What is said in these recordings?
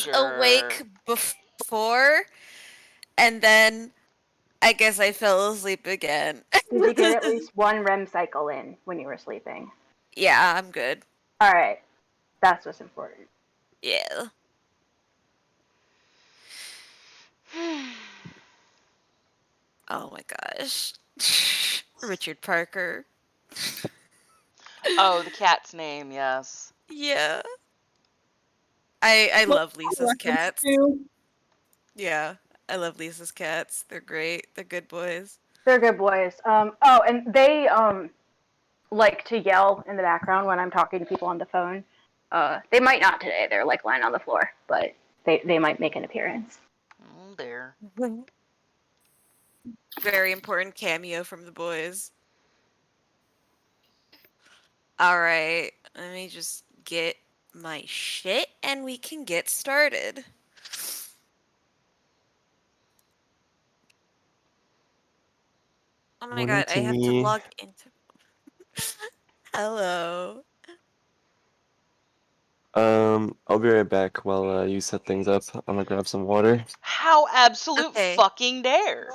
was awake before, and then I guess I fell asleep again. Did you get at least one REM cycle in when you were sleeping? Yeah, I'm good. All right. That's what's important. Yeah. Oh my gosh. Richard Parker. Oh, the cat's name, yes. Yeah. I love Lisa's cats. Too. Yeah. I love Lisa's cats. They're great. They're good boys. They're good boys. Oh, and they like to yell in the background when I'm talking to people on the phone. They might not today. They're like lying on the floor, but they might make an appearance. Oh, there. Very important cameo from the boys. All right. Let me just get my shit and we can get started. Oh my god, I have to log into. Hello. I'll be right back while you set things up. I'm gonna grab some water. How absolute Okay. fucking dare!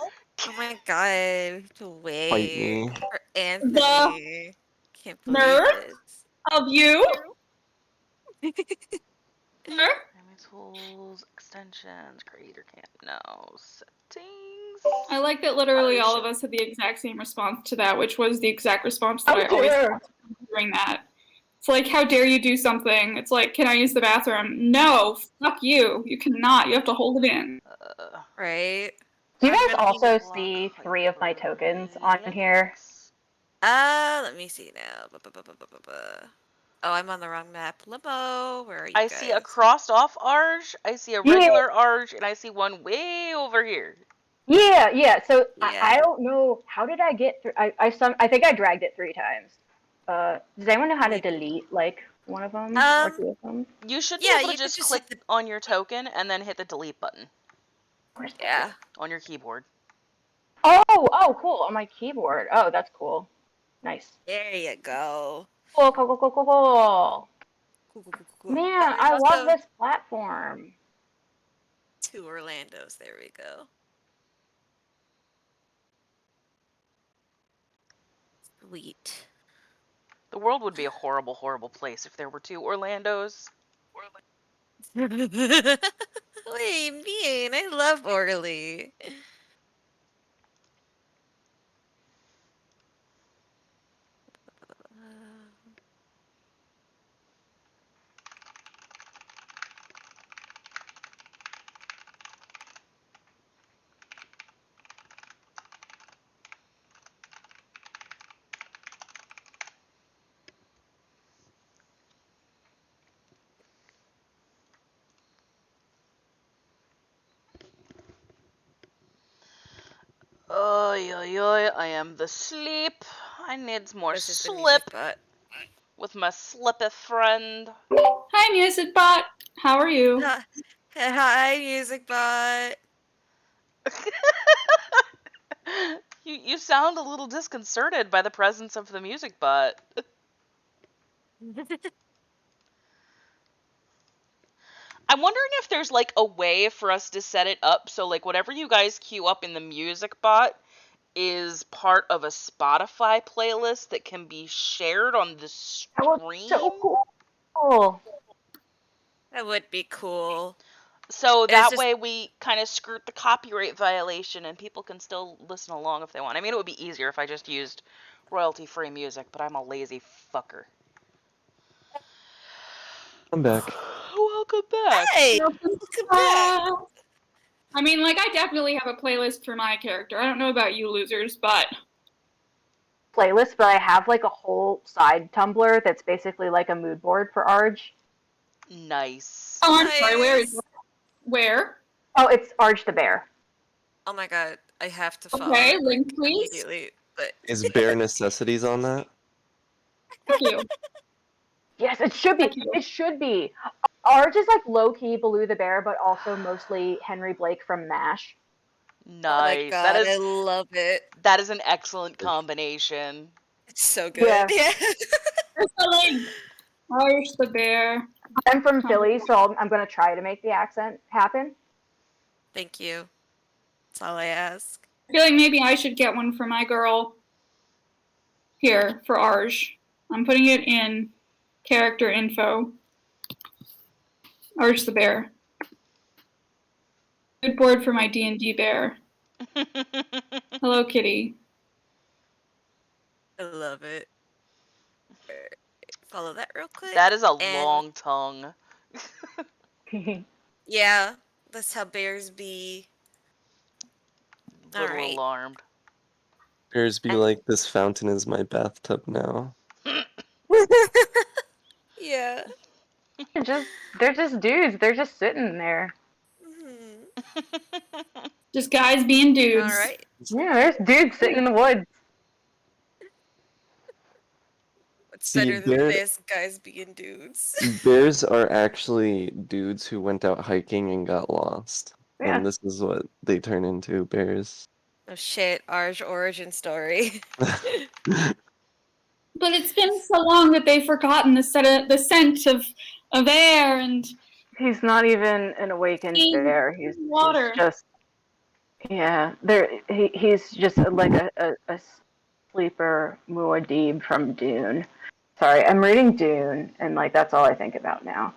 Oh my god, I have to wait Fight me. for Anthony. Can't believe Nerd? this. Of you? Primary tools, extensions, creator camp, no. Settings. I like that literally all of us had the exact same response to that, which was the exact response that I always had doing that. It's like, how dare you do something? It's like, can I use the bathroom? No, fuck you. You cannot. You have to hold it in. Right? Do you guys also see 3 of my tokens on here? Let me see now. Oh, I'm on the wrong map. Limo, where are you I guys? see a crossed off Arge, I see a regular Arge, and I see one way over here. Yeah. So Yeah. I don't know, how did I get through? I think I dragged it 3 times. Does anyone know how to delete like one of them or 2 of them? You should be Yeah, able to you could just just click hit on your token and then hit the delete button Yeah. on your keyboard. Oh, cool. On my keyboard. Oh, that's cool. Nice. There you go. Cool. Cool. Man, I love this platform. 2 Orlandos. There we go. Sweet. The world would be a horrible, horrible place if there were 2 Orlandos. What do you mean? I love Orly. I am the sleep. I need more slip with my slippy friend. Hi, Music Bot. How are you? Hi, Music Bot. You sound a little disconcerted by the presence of the music bot. I'm wondering if there's like a way for us to set it up so like whatever you guys queue up in the music bot is part of a Spotify playlist that can be shared on the stream. That would be so cool. That would be cool. So that way we kind of skirt the copyright violation and people can still listen along if they want. I mean, it would be easier if I just used royalty-free music, but I'm a lazy fucker. I'm back. Welcome back. Hey! Welcome back! I mean, like, I definitely have a playlist for my character. I don't know about you losers, but... Playlist, but I have like a whole side Tumblr that's basically like a mood board for Arge. Nice. Oh, I'm sorry, where? Oh, it's Arge the Bear. Oh my god, I have to follow Okay, it, link please. immediately. But... Is Bare Necessities on that? Thank you. Yes, it should be. It should be. Arge is like low-key Baloo the Bear, but also mostly Henry Blake from MASH. Nice. Oh my god, I love it. That is an excellent combination. It's so good. Yeah. There's the link. Arsh the bear. I'm from Philly, so I'm going to try to make the accent happen. Thank you. That's all I ask. I feel like maybe I should get one for my girl. Here, for Arj. I'm putting it in character info. Arj the bear. Good board for my D&D bear. Hello, kitty. I love it. Follow that real quick. That is a And long tongue. yeah, that's how bears be. A little Alright. alarmed. Bears be like, this fountain is my bathtub now. Yeah. They're just dudes. They're just sitting there. Mhm. Just guys being dudes. Alright. Yeah, there's dudes sitting in the woods. What's See, better than bear- this? Guys being dudes. Bears are actually dudes who went out hiking and got lost. Yeah. And this is what they turn into, bears. Oh shit, Arj origin story. But it's been so long that they've forgotten the scent of air and He's not even an awakened Clean bear. He's water. just he's just like a sleeper Muad'Dib from Dune. Sorry, I'm reading Dune, and like that's all I think about now.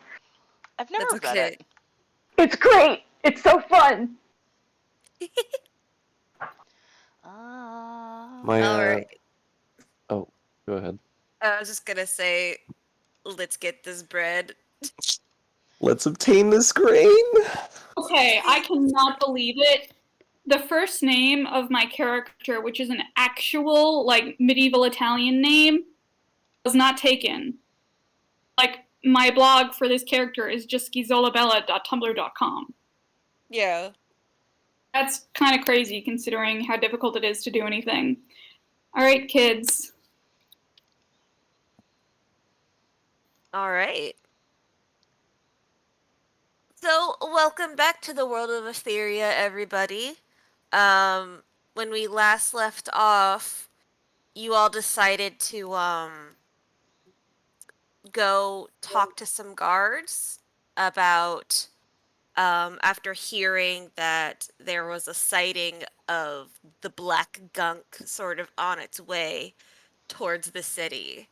I've never That's read okay. it. It's great. It's so fun. My, Alright. Oh, go ahead. I was just gonna say, let's get this bread. Let's obtain this grain! Okay, I cannot believe it. The first name of my character, which is an actual like medieval Italian name, was not taken. Like my blog for this character is just schizolabella.tumblr.com. Yeah. That's kind of crazy considering how difficult it is to do anything. All right, kids. Alright. So, welcome back to the world of Aetheria, everybody. When we last left off, you all decided to, go talk to some guards about, after hearing that there was a sighting of the black gunk sort of on its way towards the city,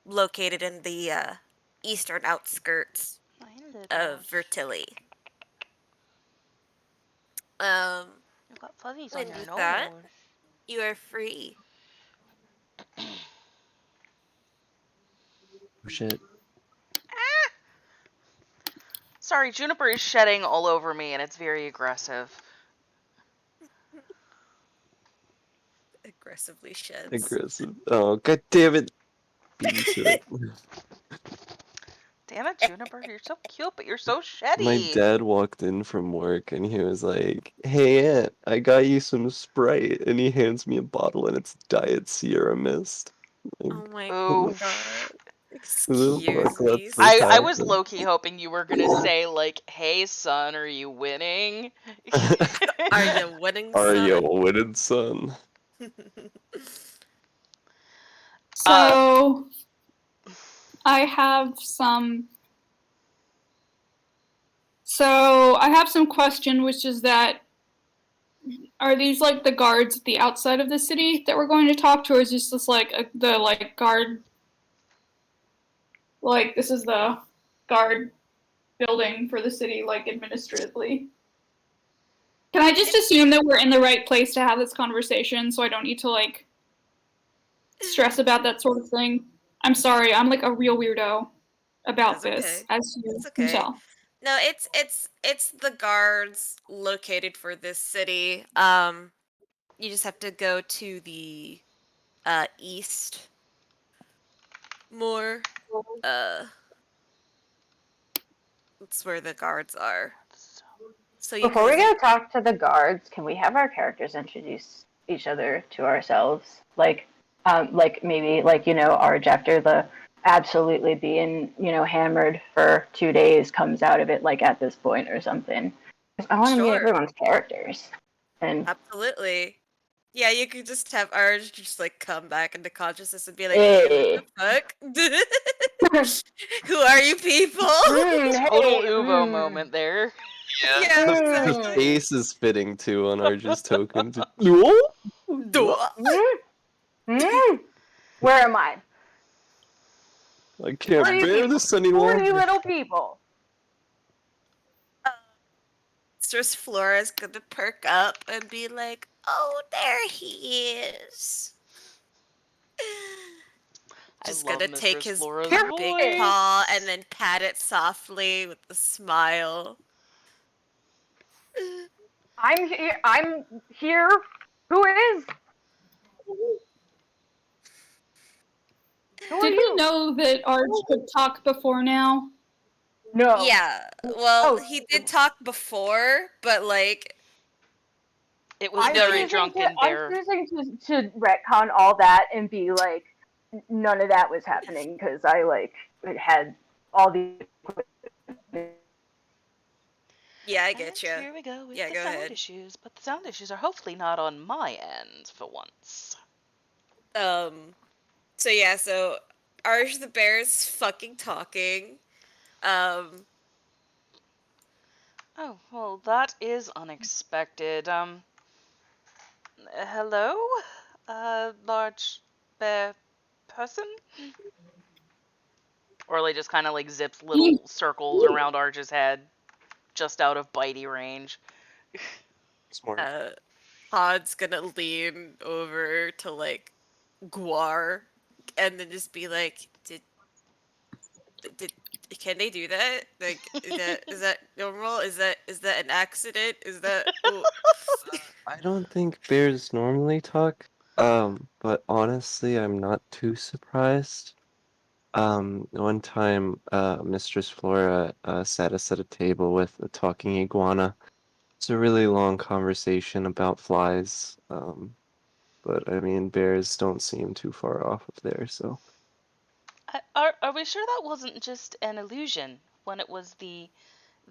located in the, eastern outskirts of Vertilli. You've got fuzzies And on your with nose. that, you are free. Oh shit. Sorry, Juniper is shedding all over me, and it's very aggressive. Aggressively sheds. Aggressive. Oh, god damn it. Beat you to it. Damn it, Juniper, you're so cute, but you're so sheddy. My dad walked in from work and he was like, "Hey Aunt, I got you some Sprite," and he hands me a bottle and it's Diet Sierra Mist. Like, Oh my Oof. god. the Excuse fuck, me. what's this I was happen? low-key hoping you were gonna say, like, hey son, are you winning? Are you winning, Are son? you winning, son? So I have some. So I have some question, which is that are these like the guards at the outside of the city that we're going to talk to, or is this like the like guard? Like this is the guard building for the city, like administratively. Can I just assume that we're in the right place to have this conversation, so I don't need to like stress about that sort of thing? I'm sorry, I'm like a real weirdo about That's this, okay. as you It's can okay. tell. No, it's the guards located for this city. You just have to go to the east more. That's where the guards are. So you Before we guys go talk to the guards, can we have our characters introduce each other to ourselves? Like maybe like Arj after the absolutely being hammered for 2 days comes out of it like at this point or something. 'Cause I want to meet Sure. everyone's characters. And Absolutely. Yeah, you could just have Arj just like come back into consciousness and be like, "Hey, what the fuck? Who are you people?" Total Hey, Ubo moment there. Yeah, Yeah, the exactly. face is fitting too on Arj's token. Duh. Where am I? I can't Who are you bear people? this Who are you anymore. little people? Mistress Flora's gonna perk up and be like, "Oh, there he is." I Just love gonna take Mistress his Flora's big voice. paw and then pat it softly with a smile. I'm here. I'm here. Who is? Who are Did we you? know that Arch could talk before now? No. Yeah, well, Oh, he did talk before, but like, It was you I'm know, very you drunken bear. choosing to retcon all that and be like, none of that was happening because I like had all the. yeah, I And get you. here we go with Yeah, the go sound ahead. issues, but the sound issues are hopefully not on my end for once. So yeah, so Arj the bear is fucking talking. Um, Oh, well, that is unexpected. Hello? Large bear person? Orly just kind of like zips little circles around Arch's head, just out of bitey range. Smart. uh, Pod's gonna lean over to like Guar and then just be like, did can they do that? Like, is that normal? Is that an accident? Is that oh, I don't think bears normally talk. But honestly, I'm not too surprised. One time, Mistress Flora sat us at a table with a talking iguana. It's a really long conversation about flies. But I mean, bears don't seem too far off of there, so. Are we sure that wasn't just an illusion when it was the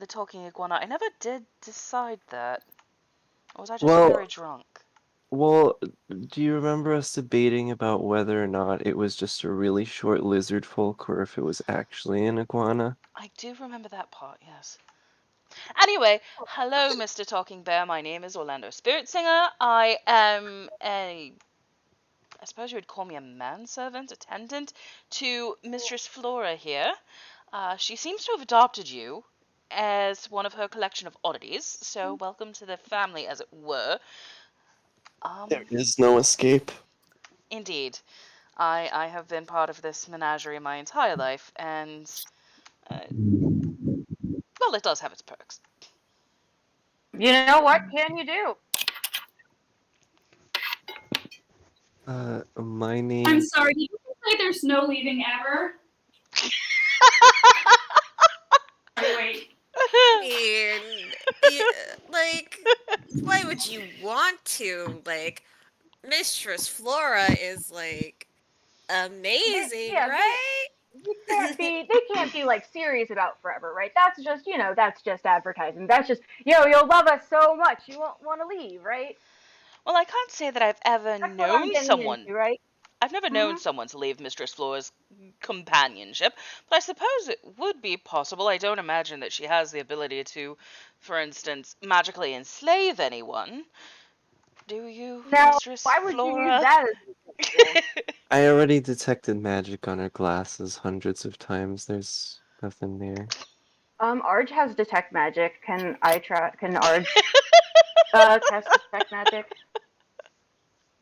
talking iguana? I never did decide that. Or was I just Well, very drunk? well, do you remember us debating about whether or not it was just a really short lizard folk or if it was actually an iguana? I do remember that part, yes. Anyway, hello, Mr. Talking Bear. My name is Orlando Spirit Singer. I am I suppose you would call me a manservant, attendant, to Mistress Flora here. She seems to have adopted you as one of her collection of oddities, so welcome to the family, as it were. There Um, is no escape. Indeed. I have been part of this menagerie my entire life, and, uh, well, it does have its perks. You know what can you do? My I'm name. sorry, did you say there's no leaving ever? Wait. I mean, yeah, like, why would you want to? Like, Mistress Flora is like amazing, Yeah, right? they can't be like serious about forever, right? That's just that's just advertising. That's just you'll love us so much you won't want to leave, right? Well, I can't say that I've ever That's what I'm known getting someone. into, right? I've never known Hmm. someone to leave Mistress Flora's companionship, but I suppose it would be possible. I don't imagine that she has the ability to, for instance, magically enslave anyone. Do you, Now, Mistress why would you use Flora? that as an example? I already detected magic on her glasses hundreds of times. There's nothing there. Arj has detect magic. Can I try? Can Arj cast detect magic?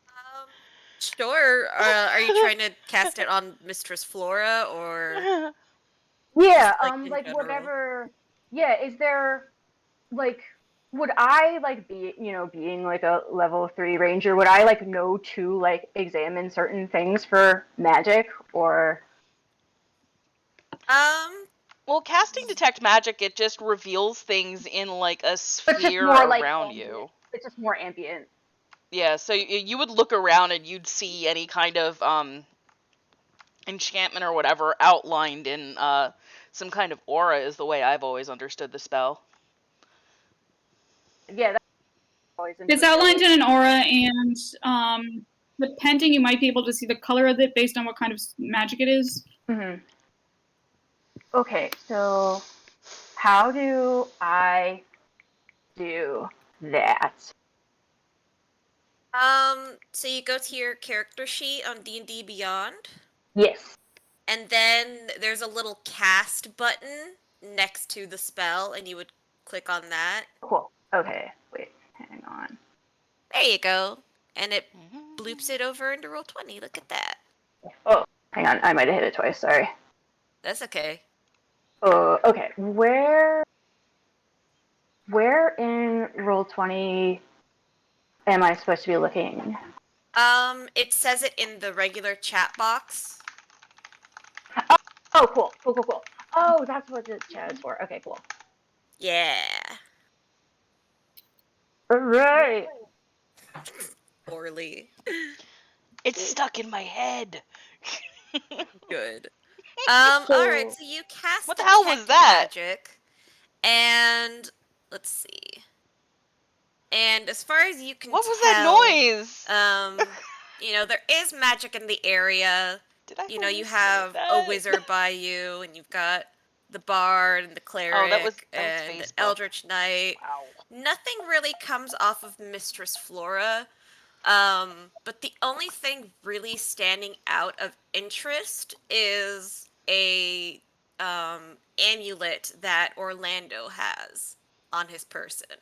Um, sure. Are you trying to cast it on Mistress Flora or just Yeah. like in Like general? whatever. Yeah. Is there like would I like be being like a level 3 ranger? Would I like know to like examine certain things for magic or Um, Well, casting detect magic, it just reveals things in like a it's just sphere more like around ambient? you. It's just more ambient. Yeah, so you would look around and you'd see any kind of enchantment or whatever outlined in some kind of aura is the way I've always understood the spell. Yeah. Always It's outlined in an aura, and depending, you might be able to see the color of it based on what kind of magic it is. Mm-hmm. Okay, so how do I do that? So you go to your character sheet on D&D Beyond, Yes. and then there's a little cast button next to the spell, and you would click on that. Cool. Okay, wait, hang on. There you go. And it bloops it over into Roll20. Look at that. Oh, hang on, I might have hit it twice, sorry. That's okay. Oh, okay. Where in Roll20 am I supposed to be looking? It says it in the regular chat box. Oh, cool. Oh, that's what the chat is for. Okay, cool. Yeah. All right. Poorly. It's stuck in my head. Good. So- Alright, so you cast What the hell was that? magic, and let's see. And as far as you can What was tell, that noise? There is magic in the area. Did I You have that? a wizard by you, and you've got the bard and the cleric that was and an Facebook. eldritch knight. Wow. Nothing really comes off of Mistress Flora. But the only thing really standing out of interest is a amulet that Orlando has on his person.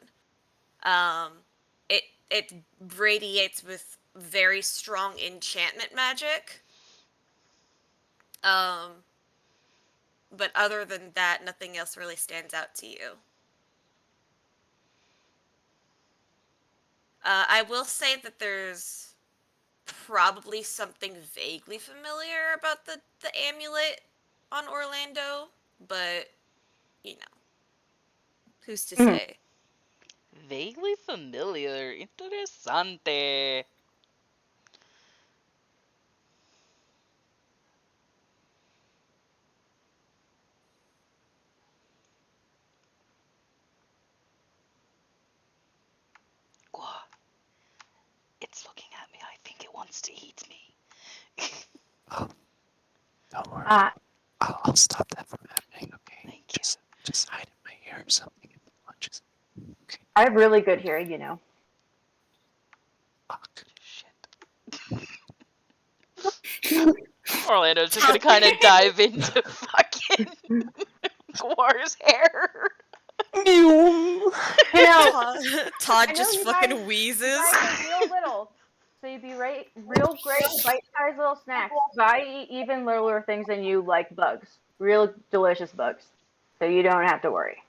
It radiates with very strong enchantment magic. But other than that, nothing else really stands out to you. I will say that there's probably something vaguely familiar about the amulet on Orlando, but who's to say? Vaguely familiar. Interessante. It's looking at me. I think it wants to eat me. Oh, don't worry. Uh, I'll stop that from happening, okay? Thank Just hide in my ear or something if it lunges. Okay. I have really good hearing, you know. Fuck. Shit. Orlando's just gonna kind of dive into fucking Guar's hair. You know, Todd I know just you fucking guys- wheezes. you guys are real little, so you'd be real great bite-sized little snacks. But I eat even littler things than you, like bugs. Real delicious bugs. So you don't have to worry.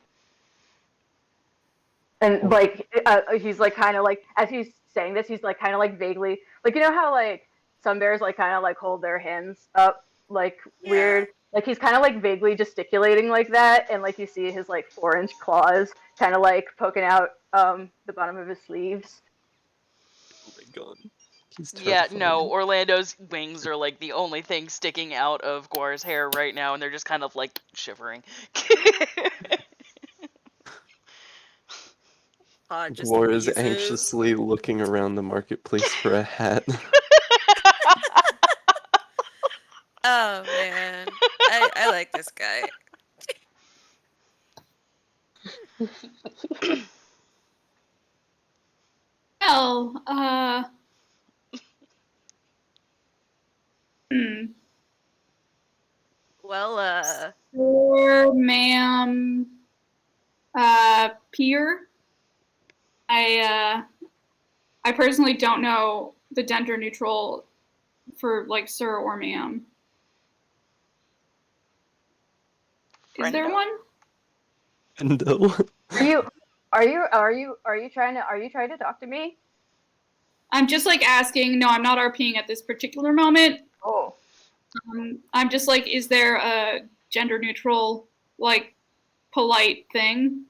And like, he's like kind of like, as he's saying this, he's like kind of like vaguely, like, you know how like some bears like kind of like hold their hands up like weird, like he's kind of like vaguely gesticulating like that, and like you see his like 4-inch claws kind of like poking out the bottom of his sleeves. Oh my god. He's Yeah, terrifying. no, Orlando's wings are like the only thing sticking out of Guar's hair right now, and they're just kind of like shivering. Todd just War is wheezes. anxiously looking around the marketplace for a hat. Oh man, I like this guy. Well, Well, Sir, ma'am, peer. I personally don't know the gender neutral for like sir or ma'am. Is there Friendo? one? No. Are you trying to talk to me? I'm just like asking. No, I'm not RPing at this particular moment. Oh. I'm just like, is there a gender neutral, like, polite thing?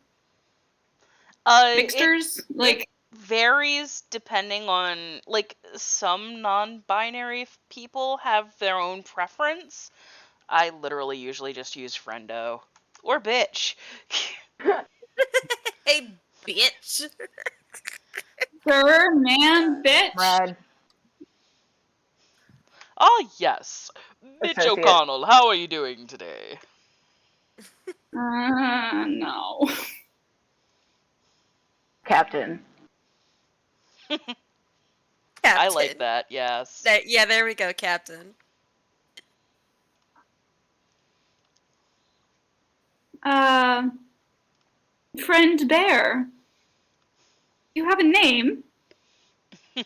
Mixters? It varies depending on, like, some non-binary people have their own preference. I literally usually just use friendo. Or bitch. hey bitch. Sir, man, bitch. Brad, Ah, yes. Mitch associate. O'Connell, how are you doing today? No. Captain. I like Captain. that, yes. Yeah, there we go, Captain. Friend Bear. You have a name?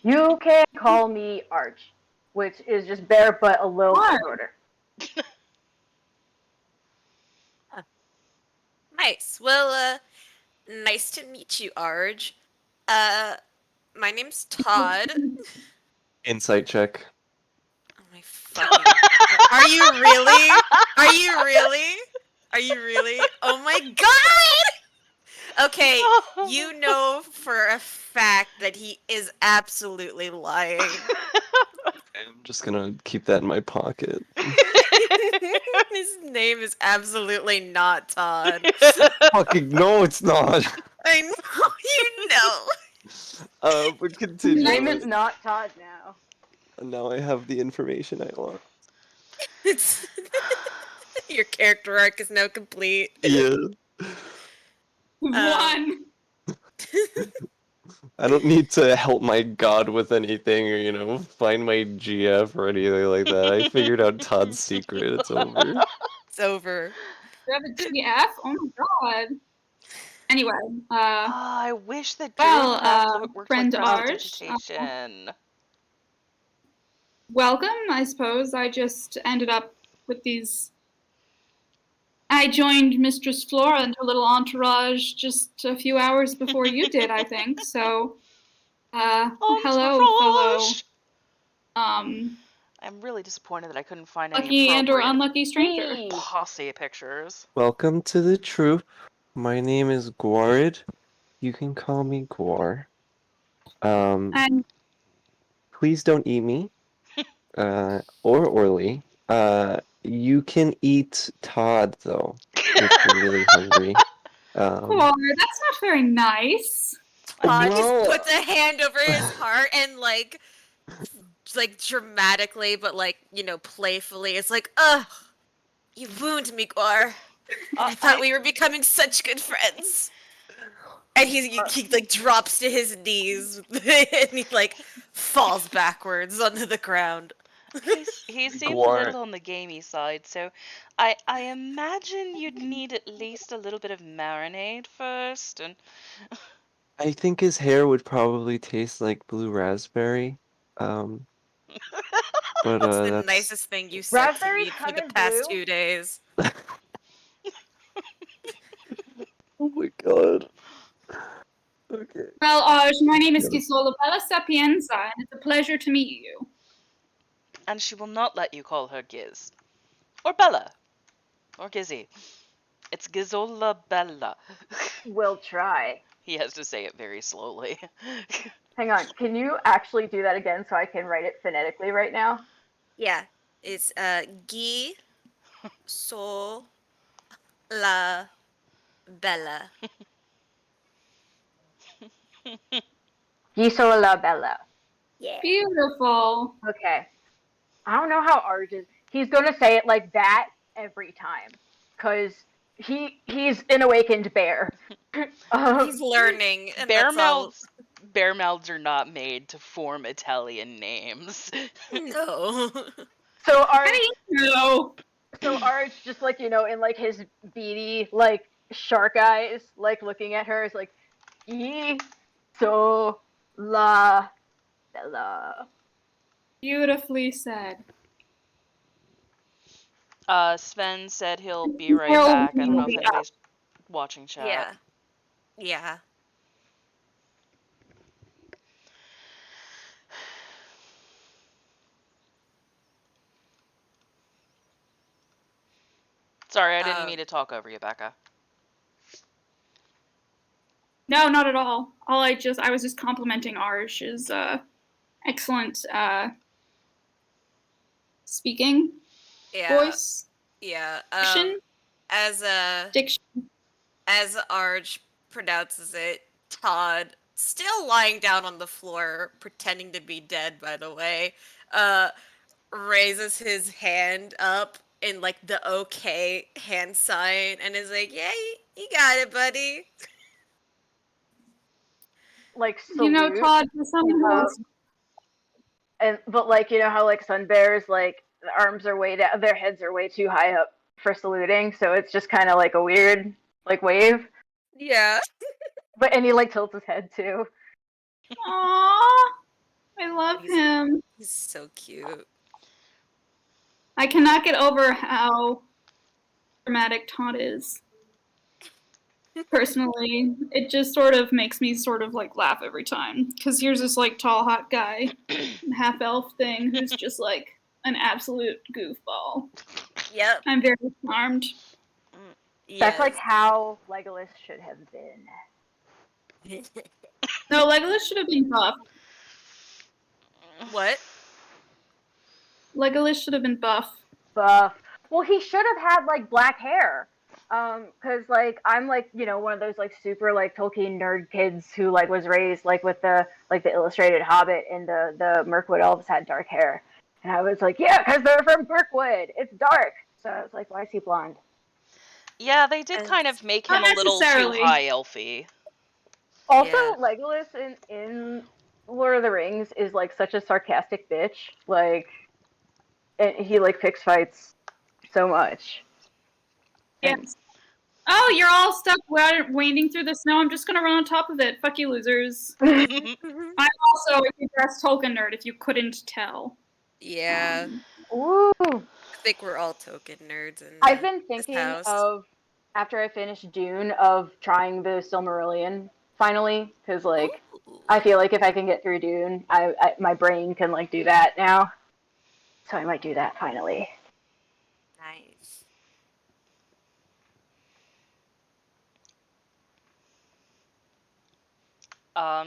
You can call me Arch, which is just bear, but a little bit Arch. shorter. Nice. Well, nice to meet you, Arj. My name's Todd. Insight check. Oh my fucking God. Are you really? Are you really? Are you really? Oh my God! Okay, you know for a fact that he is absolutely lying. I'm just gonna keep that in my pocket. His name is absolutely not Todd. Fucking no, it's not. I know, you know. But His continue. name is not Todd now. Now I have the information I want. It's your character arc is now complete. Yeah. One. I don't need to help my god with anything or, find my GF or anything like that. I figured out Todd's secret. It's over. It's over. You have a GF? Oh my god. Anyway, I wish that well, Gilliland worked like friend Arj, prestidigitation. welcome, I suppose. I just ended up with these. I joined Mistress Flora and her little entourage just a few hours before you did, I think. So, hello, fellow Entourage! um, I'm really disappointed that I couldn't find any lucky and or appropriate unlucky stranger. Hey. posse pictures. Welcome to the troop. My name is Gwarid. You can call me Gwar. And Please don't eat me. Or Orly. You can eat Todd though, if you're really hungry. Gwar, that's not very nice. Todd No. just puts a hand over his heart and like dramatically, but playfully, it's like, ugh, you wound me, Gwar. I thought we were becoming such good friends. And he drops to his knees and he falls backwards onto the ground. He seems a Gwar. little on the gamey side, so I imagine you'd need at least a little bit of marinade first, and I think his hair would probably taste like blue raspberry. But It's the that's nicest thing you said to Raspberries me for come the in past blue? 2 days. oh my god. Okay. Well, my name is Gisola Bella Sapienza, and it's a pleasure to meet you. and she will not let you call her Giz. Or Bella. Or Gizzy. It's Gizola Bella. We'll try. He has to say it very slowly. Hang on, can you actually do that again so I can write it phonetically right now? Yeah, it's Guy So La Bella. Gisola Bella. Yeah. Beautiful. Okay. I don't know how Arj is. He's gonna say it like that every time, cause he's an awakened bear. He's learning, and that's all. Bear mouths are not made to form Italian names. No. So How Arj, do you know? so Arj just in his beady shark eyes, looking at her, is like, "Ye so la Bella." Beautifully said. Sven said he'll be right Well, back. I don't know if yeah. anybody's watching chat. Yeah. Yeah. Sorry, I didn't mean to talk over you, Becca. No, not at all. I was just complimenting Arsh's excellent speaking Yeah. voice, Yeah. diction, As diction. Arj pronounces it, Todd still lying down on the floor, pretending to be dead, by the way, uh, raises his hand up in like the okay hand sign and is like, "Yeah, you got it, buddy." Like You know, salute. Todd, for someone who wants But like you know how like sun bears like the arms are way down, their heads are way too high up for saluting, so it's just kind of like a weird like wave. Yeah. But and he like tilts his head too. Aww, I love He's- him. He's so cute. I cannot get over how dramatic Todd is. Personally, it just sort of makes me sort of like laugh every time because here's this like tall, hot guy, half elf thing who's just like an absolute goofball. Yep. I'm very charmed. That's like Yes. how Legolas should have been. No, Legolas should have been buff. What? Legolas should have been buff. Buff. Well, he should have had like black hair. Cause like I'm like you know one of those like super like Tolkien nerd kids who like was raised like with the illustrated Hobbit and the Mirkwood elves had dark hair, and I was like yeah, cause they're from Mirkwood. It's dark. So I was like, why is he blonde? Yeah, they did And- kind of make Not him a little too necessarily. high elfy. Also, Yeah. Legolas in Lord of the Rings is like such a sarcastic bitch. Like, and he like picks fights so much. Yes. Oh, you're all stuck wading through the snow. I'm just gonna run on top of it. Fuck you, losers. I'm also a best Tolkien nerd, if you couldn't tell. Yeah. Ooh. I think we're all token nerds in I've been this thinking house. of after I finish Dune of trying the Silmarillion finally because like Ooh. I feel like if I can get through Dune, I my brain can like do that now. So I might do that finally. Nice.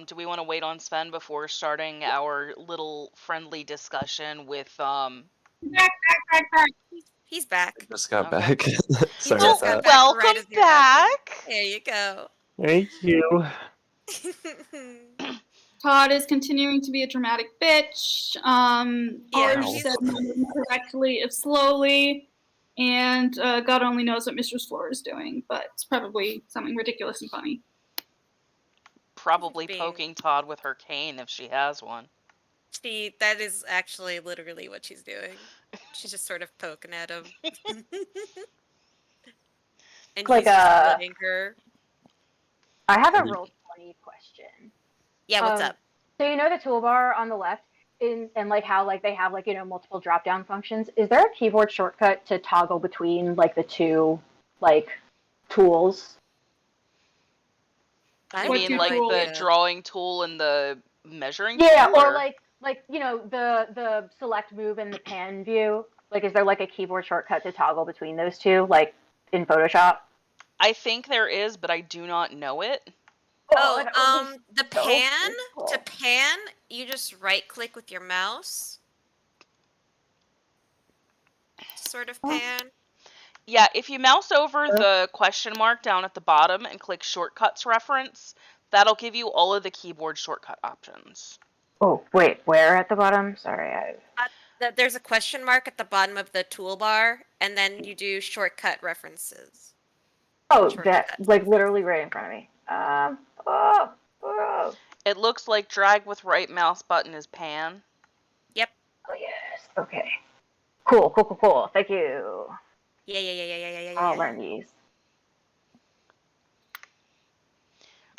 Do we want to wait on Sven before starting our little friendly discussion with Back. He's back. I just got Okay. back. He Sorry just about got that. back Welcome right as you're asking. back. There you go. Thank you. Todd is continuing to be a dramatic bitch. Yeah, Ours he's- said correctly if slowly, and God only knows what Mistress Floor is doing, but it's probably something ridiculous and funny. Probably Being- poking Todd with her cane if she has one. that is actually literally what she's doing. She's just sort of poking at him. And Like he's just a- letting her. I have a real funny question. Yeah, what's up? So you know the toolbar on the left, and like how like they have like you know multiple drop down functions. Is there a keyboard shortcut to toggle between like the two like tools? I You What have mean two like tools? the drawing tool and the measuring Yeah, tool? or like you know the select move and the pan view. Like, is there like a keyboard shortcut to toggle between those two, like in Photoshop? I think there is, but I do not know it. Oh, that would be the so pan, cool. to pan, you just right click with your mouse. To sort of pan. Yeah, if you mouse over the question mark down at the bottom and click shortcuts reference, that'll give you all of the keyboard shortcut options. Oh wait, where at the bottom? Sorry, There's a question mark at the bottom of the toolbar, and then you do shortcut references. Oh, Shortcut. that like literally right in front of me. Oh It looks like drag with right mouse button is pan. Yep. yes. Okay. Cool. Thank you. Yeah. I'll learn these.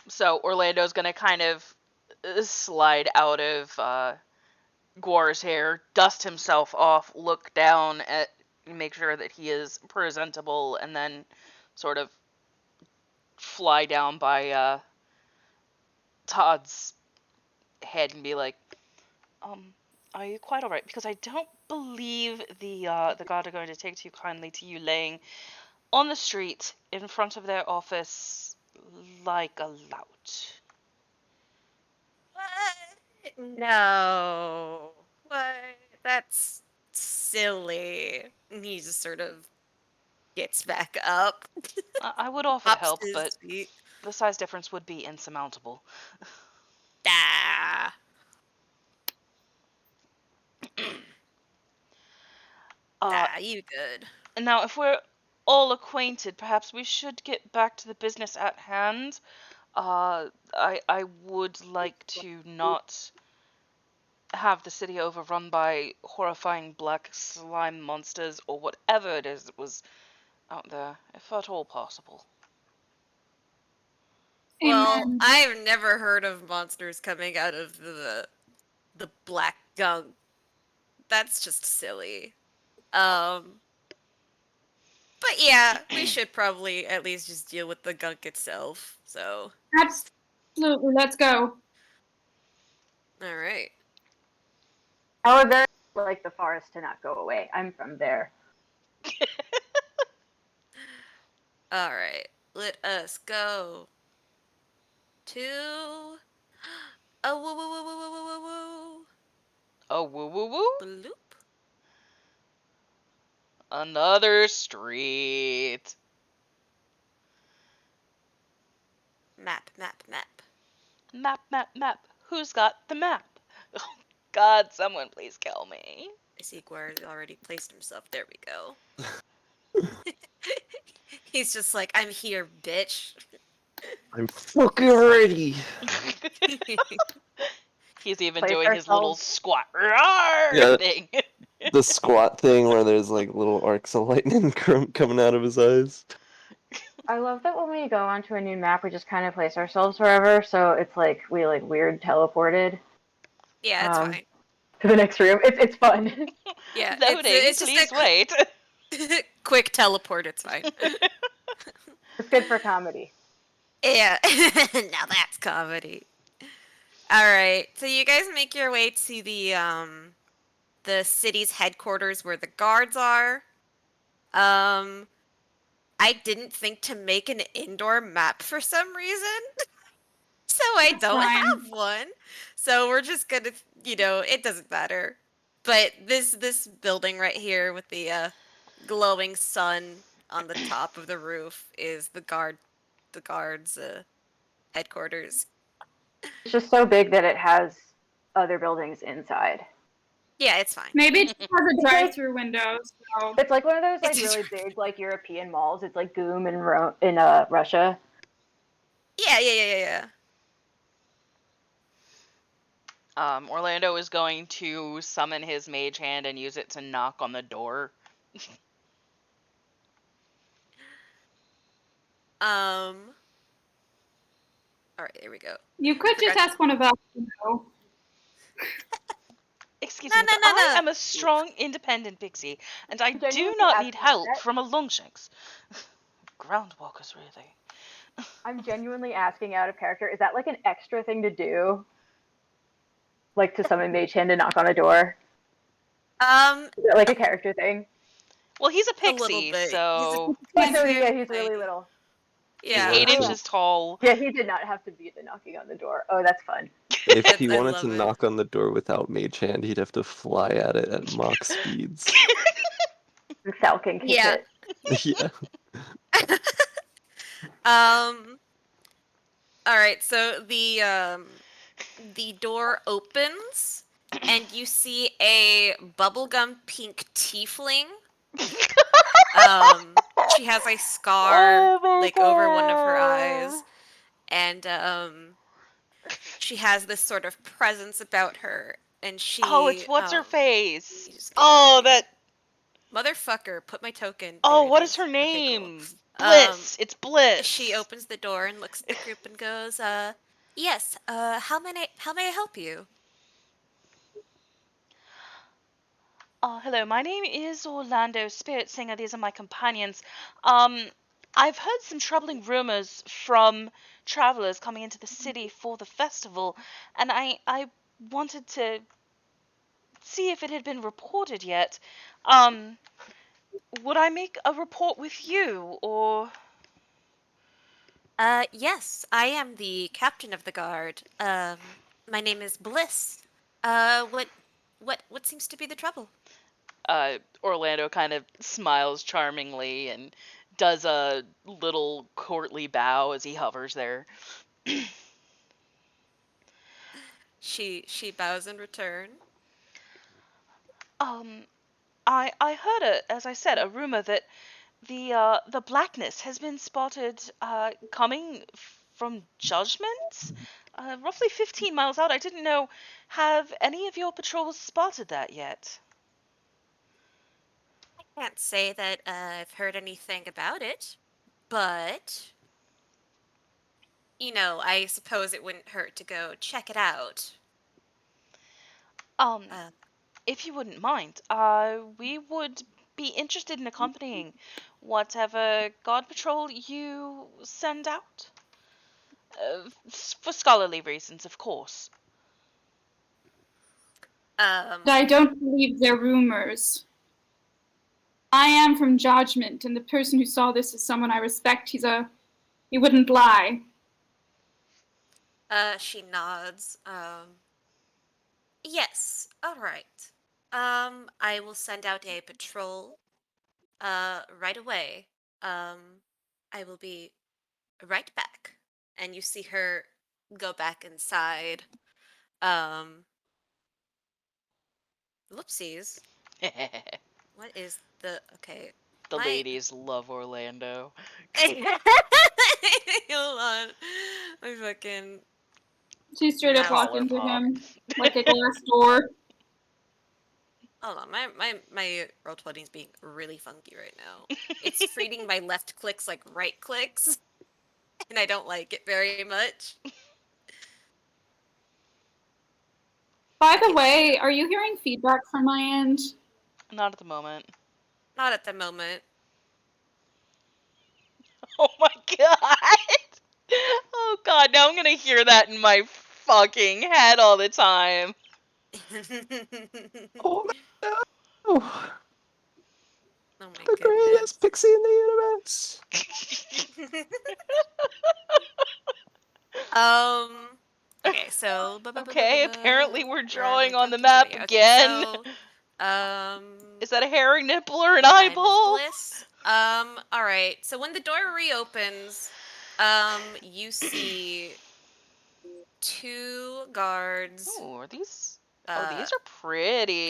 So Orlando's gonna kind of slide out of Guar's hair, dust himself off, look down at, make sure that he is presentable, and then sort of fly down by Todd's head and be like, are you quite alright? Because I don't believe the guard are going to take too kindly to you laying on the street in front of their office like a lout. What? No. What? That's silly. And he just sort of gets back up. I would offer to Hops help, to his but feet. the size difference would be insurmountable. Ah. Uh, Ah, you good. Now, if we're all acquainted, perhaps we should get back to the business at hand. I would like to not have the city overrun by horrifying black slime monsters or whatever it is that was out there, if at all possible. Well, Amen. I've never heard of monsters coming out of the black gunk. That's just silly. Um, but yeah, we should probably at least just deal with the gunk itself. So, Absolutely. Let's go. all right. I would very like the forest to not go away. I'm from there. All right. Let us go to oh woo woo woo woo woo woo woo Oh, woo woo woo! bloop. Another street. Map, map, map. Map, map, map. Who's got the map? Oh, God, someone please kill me. I see Guar already placed himself. There we go. He's just like, I'm here, bitch. I'm fucking ready. He's even Place doing his little ourselves. squat roar Yeah. thing. The squat thing where there's like little arcs of lightning coming out of his eyes. I love that when we go onto a new map, we just kind of place ourselves wherever, so it's like we like weird teleported Yeah, it's fine. to the next room. It's fun. Yeah, Loading, it's just please wait. a quick teleport. It's fine. It's good for comedy. Yeah, now that's comedy. All right, so you guys make your way to the city's headquarters where the guards are. I didn't think to make an indoor map for some reason, so I That's don't fine. have one. So we're just gonna, it doesn't matter. But this building right here with the glowing sun on the top of the roof is the guards headquarters. It's just so big that it has other buildings inside. Yeah, it's fine. Maybe it just has a It's like- drive-through window. So It's like one of those like It's- really big like European malls. It's like Goom in Russia. Yeah. Orlando is going to summon his mage hand and use it to knock on the door. All right, there we go. you could just Forgot- ask one of us. You know. Excuse No, me, no, but no, I no. am a strong, independent pixie, and I do Genuinely not need asking help that. from a longshanks. Groundwalkers, really. I'm genuinely asking out of character. Is that like an extra thing to do? Like to summon Mage Hand to knock on a door? Is it like a character thing? Well, he's a a little pixie, bit. so He's very really, he's tiny. really little. he's Yeah. 8 Yeah. inches tall. Yeah, he did not have to be the knocking on the door. Oh, that's fun. If he I wanted love to it. knock on the door without mage hand, he'd have to fly at it at Mach speeds. And Sal can kick Yeah. it. Yeah. All right, so the door opens and you see a bubblegum pink tiefling. She has a scar like over one of her eyes, and she has this sort of presence about her, and she Oh, it's what's her let face? me just get it up Oh, here. that. Motherfucker, put my token. Oh, There it what is her Okay, cool. name? Bliss. It's Bliss. She opens the door and looks at the group and goes, yes, how may I help you? Hello, my name is Orlando Spirit Singer. These are my companions. I've heard some troubling rumors from travelers coming into the city for the festival, and I wanted to see if it had been reported yet. Um, would I make a report with you, or... Yes, I am the captain of the guard. My name is Bliss. What seems to be the trouble? Orlando kind of smiles charmingly and does a little courtly bow as he hovers there. She bows in return. Um, I heard as I said, a rumor that the blackness has been spotted coming from Judgment, roughly 15 miles out. I didn't know. Have any of your patrols spotted that yet? Can't say that I've heard anything about it, but I suppose it wouldn't hurt to go check it out. Um, Uh, if you wouldn't mind, we would be interested in accompanying whatever guard patrol you send out. For scholarly reasons, of course. um, I don't believe their rumors. I am from Judgment, and the person who saw this is someone I respect. He wouldn't lie. she nods. Yes, all right. I will send out a patrol, right away. I will be right back. And you see her go back inside. Um, Whoopsies. The What is okay? My ladies love Orlando. hold on. My fucking She straight up mouse. walked Collar into pop. him like a glass door. Hold on. My roll 20 is being really funky right now. It's treating my left clicks like right clicks, and I don't like it very much. By the Okay, there we way, go. are you hearing feedback from my end? Not at the moment. Not at the moment. Oh my god! Oh god, now I'm gonna hear that in my fucking head all the time. Oh no! Oh my The goodness. greatest pixie in the universe! um. Okay, so Okay, apparently we're where am I drawing on the talking to map me? Okay, again. so um, Is that a herring nipple or an time is eyeball? bliss. All right. So when the door reopens, you see two guards Ooh, are these? Oh, uh these are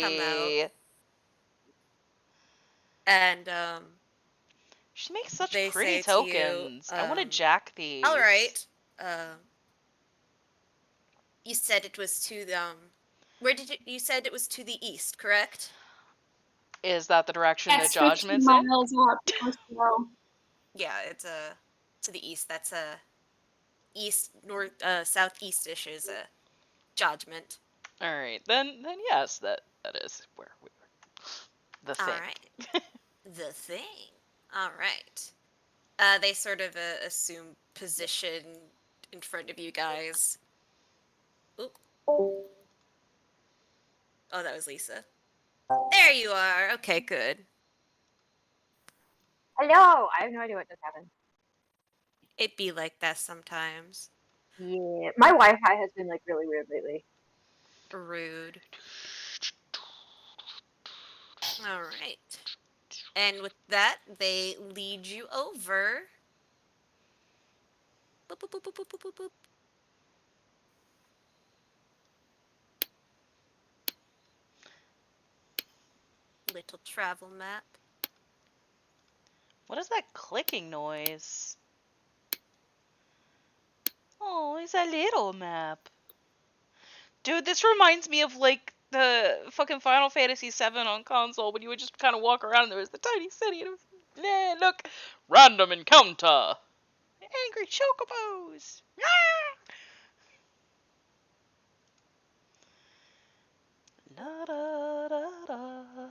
come out, pretty. and She makes such they pretty say to you, tokens. I want to jack all these. right. You said it was to the where did you said it was to the east, correct? Is that the direction that That's 15 Judgment's in? miles up or so. Yeah, it's to the east. That's east north southeast-ish is a judgment. All right, then yes, that is where we were. The All thing. right. The thing. All right. They sort of assume position in front of you guys. Oop. Oh, that was Lisa. There you are. Okay, good. Hello. I have no idea what just happened. It be like that sometimes. Yeah, my Wi-Fi has been like really weird lately. Rude. All right. And with that, they lead you over. Boop, boop, boop, boop, boop, boop, boop, boop. Little travel map. What is that clicking noise? Oh, it's a little map. Dude, this reminds me of like the fucking Final Fantasy VII on console when you would just kind of walk around and there was the tiny city and it was, look, random encounter, angry chocobos. La da da da.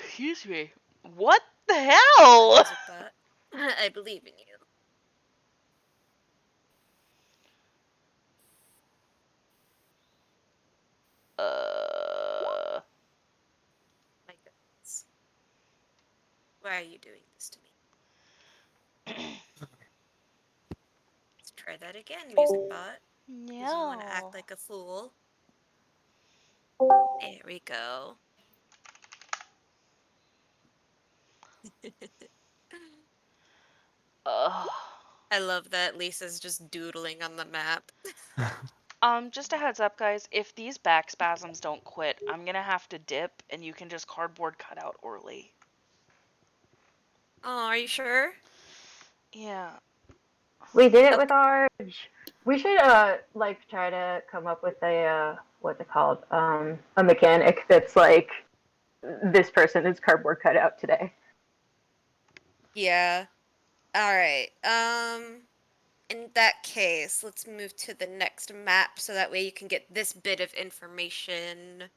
Excuse me. What the hell? Apologies with that. I believe in you. Uh, My goodness. Why are you doing this to me? Let's try that again, music bot. Because you want to act no. like a fool. There we go. Ugh. I love that Lisa's just doodling on the map. Just a heads up, guys. If these back spasms don't quit, I'm gonna have to dip, and you can just cardboard cut out Orly. Oh, are you sure? Yeah. We did it Okay. with ours. We should like try to come up with a what's it called? A mechanic that's like this person is cardboard cutout today. Yeah. All right. In that case, let's move to the next map so that way you can get this bit of information.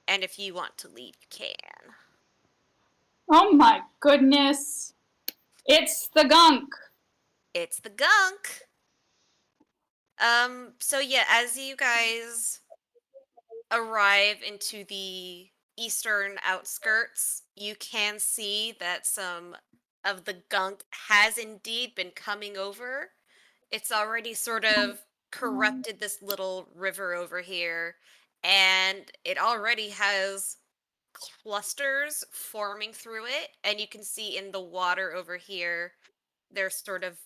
And if you want to leave, you can. Oh my goodness. It's the gunk. It's the gunk. So yeah, as you guys arrive into the eastern outskirts, you can see that some of the gunk has indeed been coming over. It's already sort of corrupted this little river over here, and it already has clusters forming through it, and you can see in the water over here, they're sort of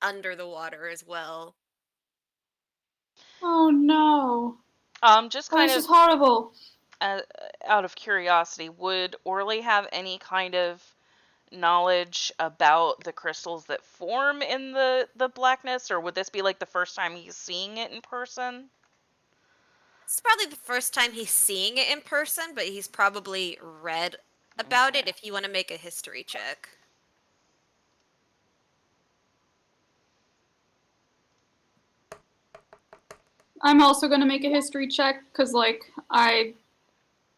under the water as well. Oh no. Just Oh, kind this is of horrible. uh, out of curiosity, would Orly have any kind of knowledge about the crystals that form in the blackness, or would this be like the first time he's seeing it in person? It's probably the first time he's seeing it in person, but he's probably read about it Okay. if you want to make a history check. I'm also going to make a history check because, like, I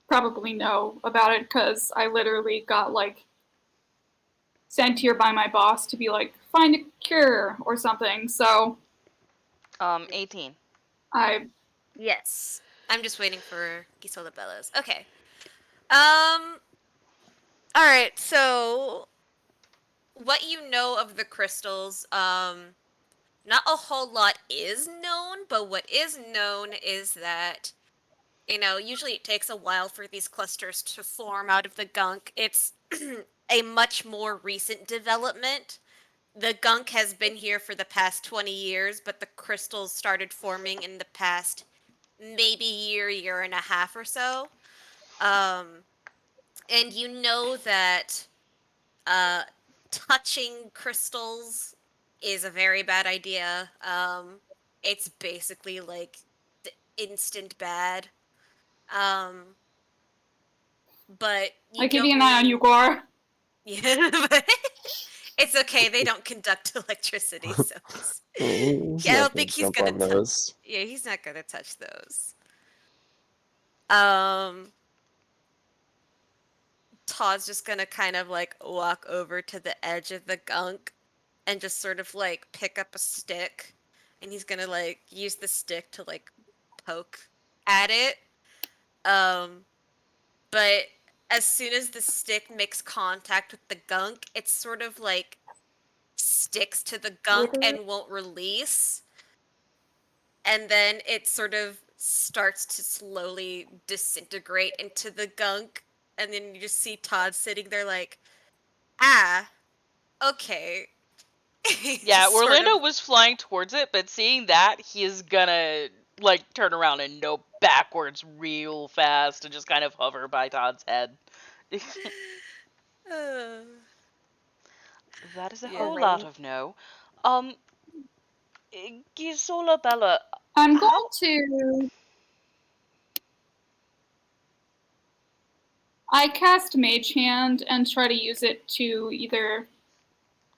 probably know about it because I literally got, like, sent here by my boss to be like, find a cure or something. So 18. I. Yes. I'm just waiting for Gisola Bellows. Okay. Um, alright, so what you know of the crystals, not a whole lot is known, but what is known is that, usually it takes a while for these clusters to form out of the gunk. It's a much more recent development. The gunk has been here for the past 20 years, but the crystals started forming in the past maybe year and a half or so. Um, and you know that uh, touching crystals is a very bad idea. It's basically like instant bad. Um, but I you keeping don't an eye on you, really. Gar. Yeah, but it's okay. They don't conduct electricity, so He's I not don't gonna think he's jump gonna. on those. Yeah, he's not gonna touch those. Um, Todd's just gonna kind of like walk over to the edge of the gunk and just sort of like pick up a stick, and he's gonna like use the stick to like poke at it. Um, but as soon as the stick makes contact with the gunk, it sort of like sticks to the gunk Wither. and won't release. And then it sort of starts to slowly disintegrate into the gunk. And then you just see Todd sitting there like, ah, okay. He Yeah, just sort of. Orlando was flying towards it, but seeing that, he is gonna like turn around and no backwards real fast and just kind of hover by Todd's head. Uh, That is a yeah. whole lot of no. Um, Gisola Bella, I'm going how? to. I cast Mage Hand and try to use it to either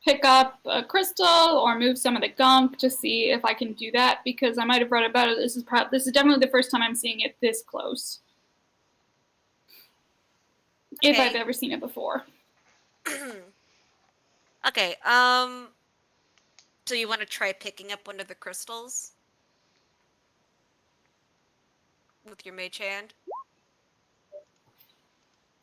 pick up a crystal or move some of the gunk to see if I can do that because I might have read about it. This is definitely the first time I'm seeing it this close. If I've Okay. ever seen it before. Okay, so you want to try picking up one of the crystals with your mage hand?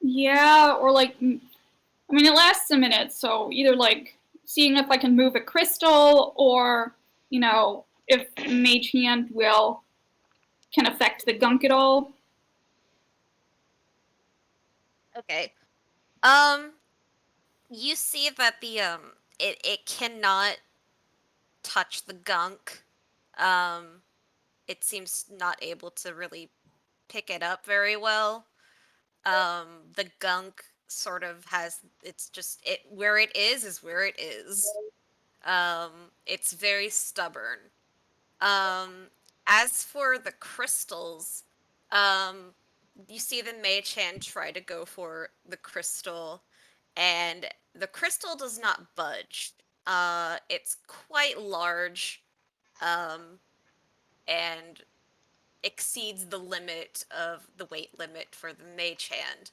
Yeah, or like, I mean, it lasts a minute, so either like seeing if I can move a crystal or, if Mage Hand can affect the gunk at all. Okay. Um, you see that the it cannot touch the gunk. It seems not able to really pick it up very well. The gunk sort of has it's just it where it is where it is. It's very stubborn. Um, as for the crystals, um, you see the mage hand try to go for the crystal, and the crystal does not budge. It's quite large, um, and exceeds the limit of the weight limit for the mage hand,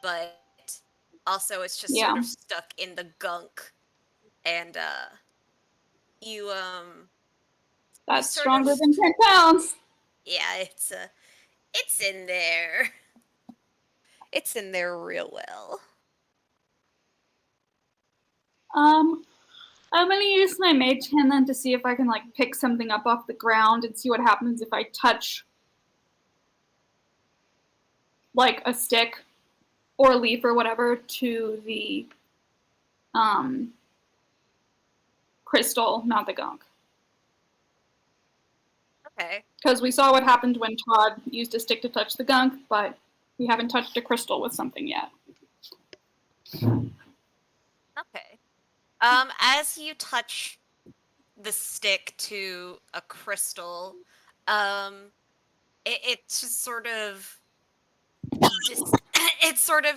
but also it's just sort of Yeah, stuck in the gunk, and you you that's sort of stronger than 10 pounds. yeah, it's in there. It's in there real well. I'm gonna use my mage hand then to see if I can like pick something up off the ground and see what happens if I touch like a stick or a leaf or whatever to the um, crystal, not the gunk. Okay. Because we saw what happened when Todd used a stick to touch the gunk, but we haven't touched a crystal with something yet. Okay. As you touch the stick to a crystal, um, it just sort of it sort of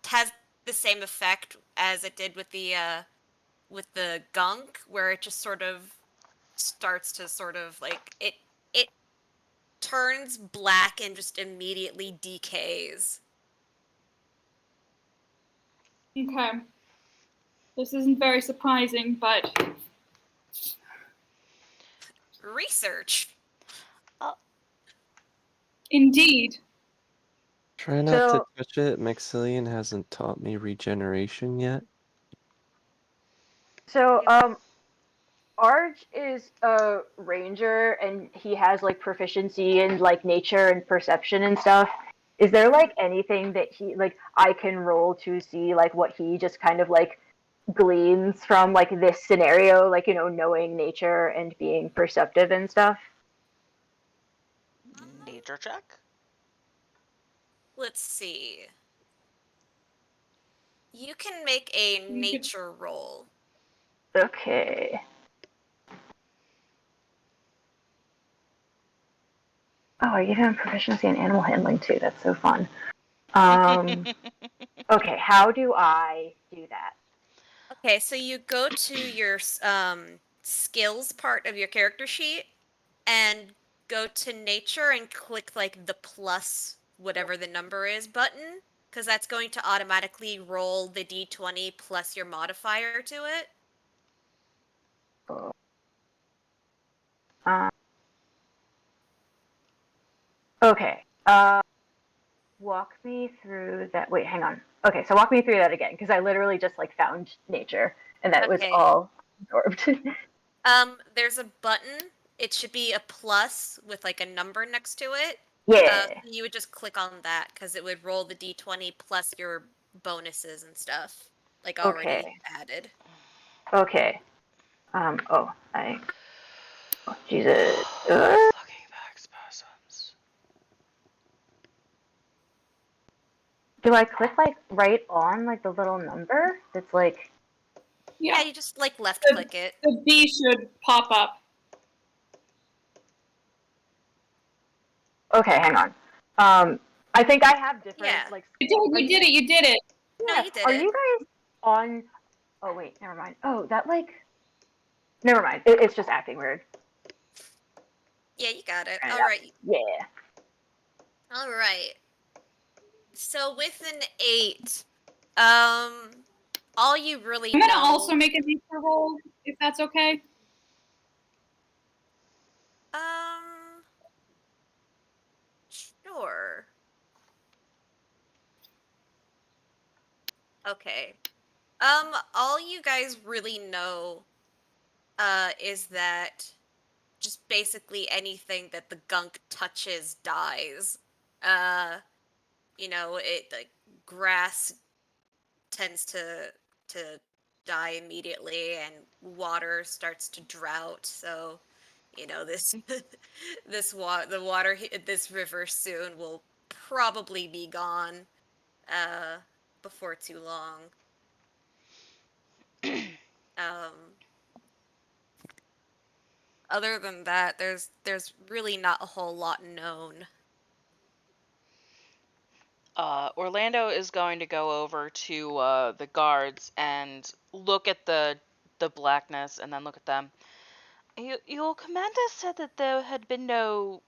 has the same effect as it did with the gunk, where it just sort of starts to sort of like it turns black and just immediately decays. Okay. This isn't very surprising, but Research. indeed. Try not to So, touch it. Maxillian hasn't taught me regeneration yet. so, Arj is a ranger and he has like proficiency in like nature and perception and stuff. Is there like anything that he like I can roll to see like what he just kind of like gleans from like this scenario, like knowing nature and being perceptive and stuff? Nature check? Let's see. You can make a You could, nature roll. Okay. Oh, you have proficiency in animal handling too. That's so fun. Okay, how do I do that? Okay, so you go to your skills part of your character sheet and go to nature and click like the plus whatever the number is button, because that's going to automatically roll the d20 plus your modifier to it. Um, okay. Walk me through that. Wait, hang on. Okay, so walk me through that again, because I literally just like found nature, and that was Okay. all absorbed. There's a button. It should be a plus with like a number next to it. Yeah. You would just click on that because it would roll the d20 plus your bonuses and stuff, like already Okay. added. Okay. Oh, oh, Jesus. Fucking back spasms. Do I click like right on like the little number that's like? Yeah, yeah. you just like left The, click it. the B should pop up. Okay, hang on. I think I have different Yeah. like. You did it. You did it. No, Yeah. you did Are it. you guys on? Oh wait, never mind. Oh, that like. Never mind. It's just acting weird. Yeah, you got it. Turn it All up. right. Yeah. All right. So with an 8, um, all you really I'm gonna know. also make a nature roll if that's okay. Um, sure. Okay. All you guys really know, is that just basically anything that the gunk touches dies. Uh, it like grass tends to die immediately, and water starts to drought. So, this this river soon will probably be gone uh, before too long. Um, Other than that, there's really not a whole lot known. Orlando is going to go over to the guards and look at the blackness, and then look at them. Your commander said that there had been no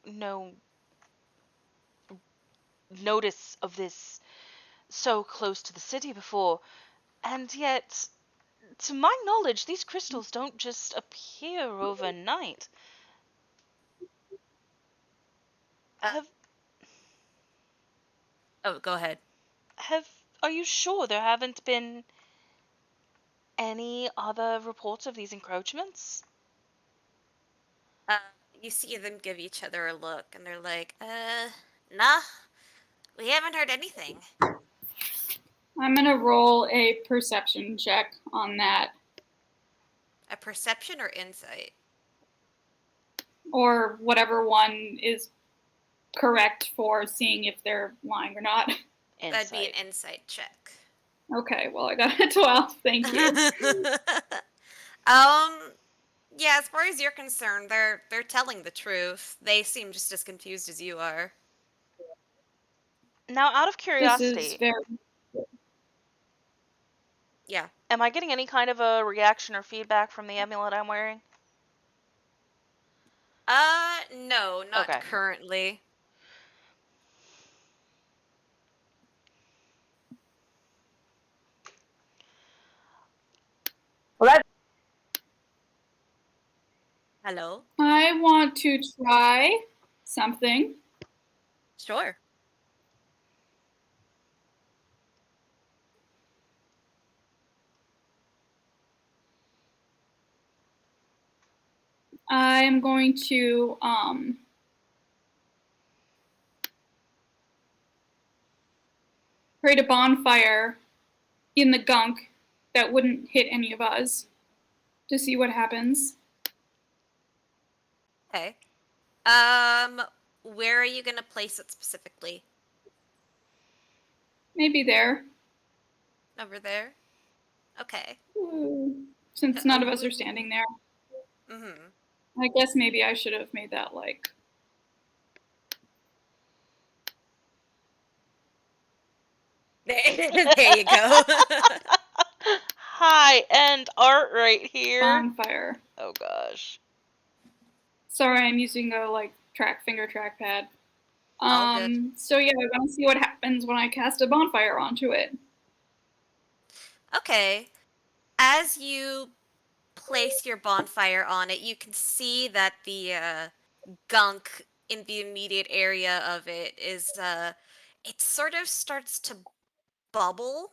notice of this so close to the city before, and yet, to my knowledge, these crystals don't just appear overnight. Uh, Have oh, go ahead. have are you sure there haven't been any other reports of these encroachments? Uh, you see them give each other a look, and they're like, nah, we haven't heard anything. I'm gonna roll a perception check on that, A perception or insight? or whatever one is correct for seeing if they're lying or not. That'd be Insight. an insight check. Okay, well I got a 12. Thank you. Yeah, as far as you're concerned, they're telling the truth. They seem just as confused as you are. Now, out of This is curiosity, very. Yeah. am I getting any kind of a reaction or feedback from the amulet I'm wearing? No, not Okay. currently. Well, that Hello? I want to try something. Sure. I'm going to create a bonfire in the gunk that wouldn't hit any of us to see what happens. Okay. Um, where are you gonna place it specifically? Maybe there. Over there? Okay. Since none of us are standing there. Mm-hmm. I guess maybe I should have made that like. There you go. High end art right here. Bonfire. Oh gosh. Sorry, I'm using a like finger trackpad. All good. So yeah, we're gonna see what happens when I cast a bonfire onto it. Okay. As you place your bonfire on it, you can see that the gunk in the immediate area of it is it sort of starts to bubble.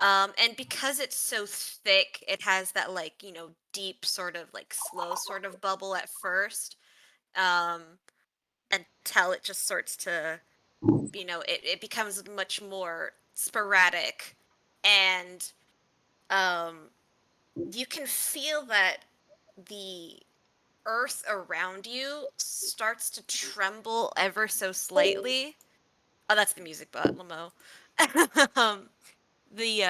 And because it's so thick, it has that like, deep sort of like slow sort of bubble at first. Um, until it just starts to, it becomes much more sporadic. And um you can feel that the earth around you starts to tremble ever so slightly. Oh, that's the music bot, Lamo. um, the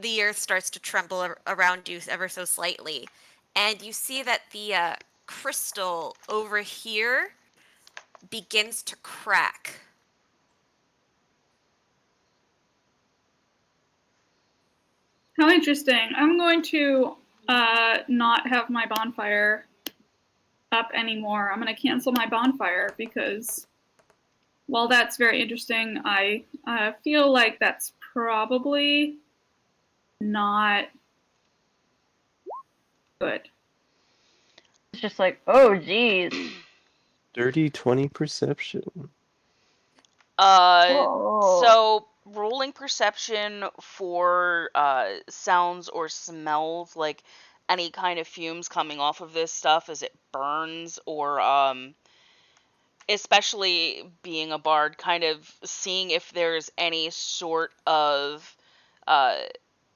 the earth starts to tremble around you ever so slightly, and you see that the crystal over here begins to crack. How interesting. I'm going to not have my bonfire up anymore. I'm going to cancel my bonfire because while that's very interesting, I feel like that's probably not good. it's just like, oh, geez. Dirty 20 perception. Oh. So rolling perception for sounds or smells, like any kind of fumes coming off of this stuff as it burns, or especially being a bard, kind of seeing if there's any sort of uh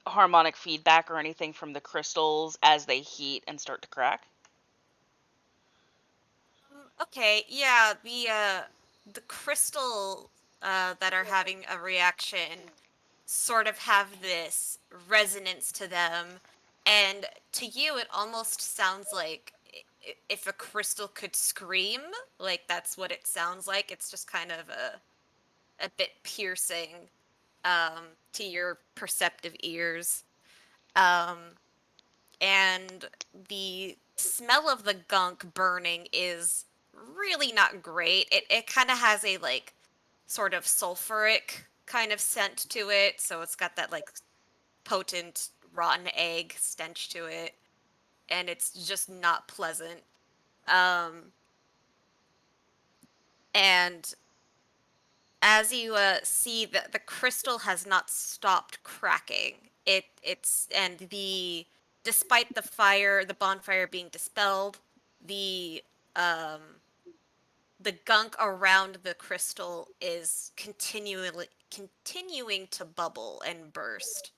harmonic feedback or anything from the crystals as they heat and start to crack? Okay, yeah, the crystal that are having a reaction sort of have this resonance to them, and to you it almost sounds like if a crystal could scream, like that's what it sounds like. It's just kind of a bit piercing to your perceptive ears. Um and the smell of the gunk burning is really not great. It kind of has a like sort of sulfuric kind of scent to it, so it's got that like potent rotten egg stench to it, and it's just not pleasant. Um and as you see that the crystal has not stopped cracking. It's and the despite the bonfire being dispelled, the um the gunk around the crystal is continuing to bubble and burst.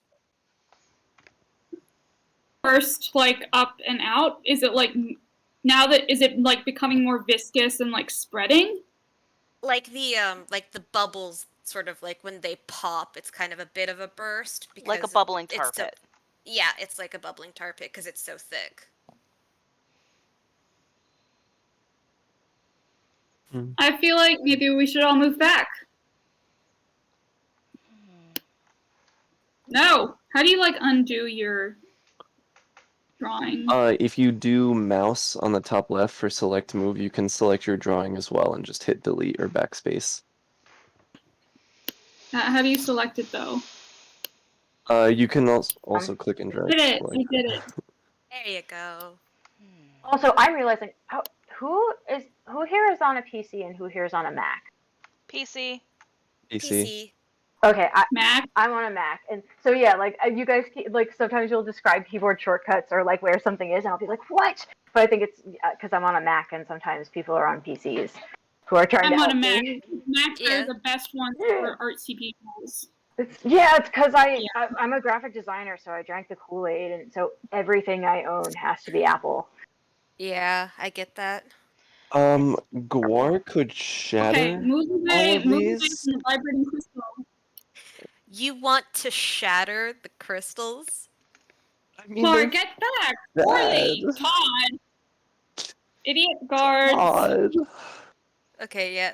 Burst like up and out? Is it like now that is it like becoming more viscous and like spreading? Like the bubbles sort of like when they pop, it's kind of a bit of a burst Like a because bubbling tar it's so pit. yeah, it's like a bubbling tar pit because it's so thick. Hmm. I feel like maybe we should all move back. No. How do you like undo your drawing? If you do mouse on the top left for select move, you can select your drawing as well and just hit delete or backspace. How do you select it though? You can also click and drag Did to it? select I did it. it. There you go. Also, I'm realizing who here is on a PC and who here is on a Mac. PC. PC. PC. Okay, Mac. I'm on a Mac, and so yeah, like you guys like sometimes you'll describe keyboard shortcuts or like where something is, and I'll be like, what? But I think it's because I'm on a Mac, and sometimes people are on PCs who are trying to I'm on help a Mac. me. Macs are Yeah. the best ones Yeah. for art CPUs. It's because Yeah. I'm a graphic designer, so I drank the Kool-Aid, and so everything I own has to be Apple. Yeah, I get that. Gwar could Okay, shatter move all away of from these. the vibrating crystal. You want to shatter the crystals? I mean, Clark, they're get back! bad. Poorly! Todd! Idiot guards! Odd. Okay, yeah,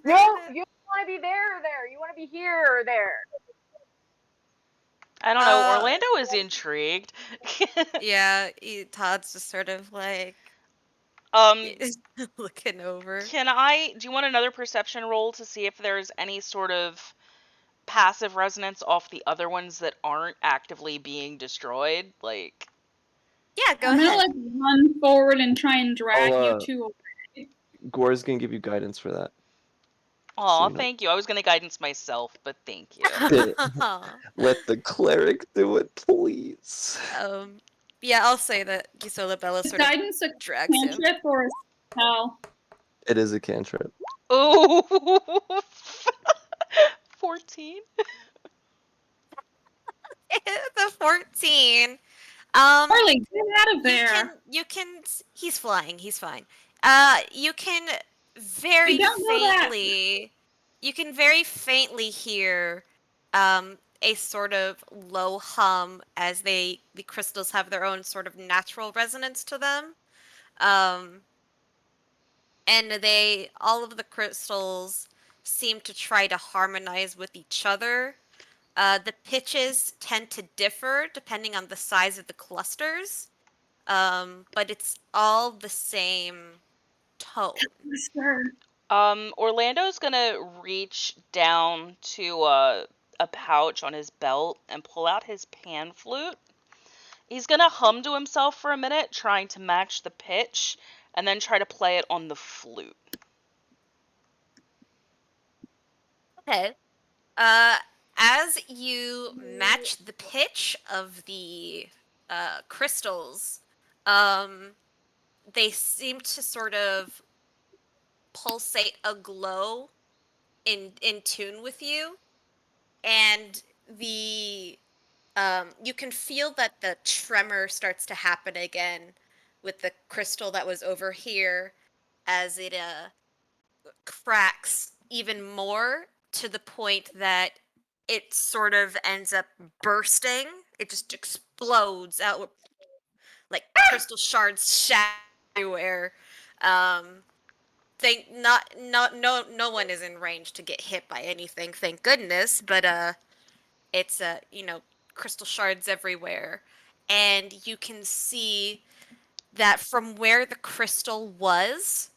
No, you want to be there or there. You want to be here or there. I don't know. Orlando is intrigued. yeah, Todd's just sort of like um, looking over. do you want another perception roll to see if there's any sort of passive resonance off the other ones that aren't actively being destroyed? Like, Yeah, go I'm gonna ahead. like run forward and try and drag you two away. Gwar's gonna give you guidance for that. aw, you know. thank you. I was gonna guidance myself, but thank you. Let the cleric do it, please. Yeah, I'll say that Gisola Bella Is sort of guidance a drags him. cantrip or a spell? It is a cantrip. Ooh, 14. The 14. Harley, get out of there! He's flying, he's fine. You can very We don't know that. faintly hear a sort of low hum as the crystals have their own sort of natural resonance to them. And all of the crystals seem to try to harmonize with each other. The pitches tend to differ depending on the size of the clusters, but it's all the same tone. Orlando's gonna reach down to a pouch on his belt and pull out his pan flute. He's gonna hum to himself for a minute, trying to match the pitch, and then try to play it on the flute. Okay. As you match the pitch of the crystals, they seem to sort of pulsate a glow in tune with you, and the you can feel that the tremor starts to happen again with the crystal that was over here as it cracks even more to the point that it sort of ends up bursting. It just explodes out like crystal shards shatter everywhere. Um, thank not no one is in range to get hit by anything, thank goodness. But it's crystal shards everywhere, and you can see that from where the crystal was,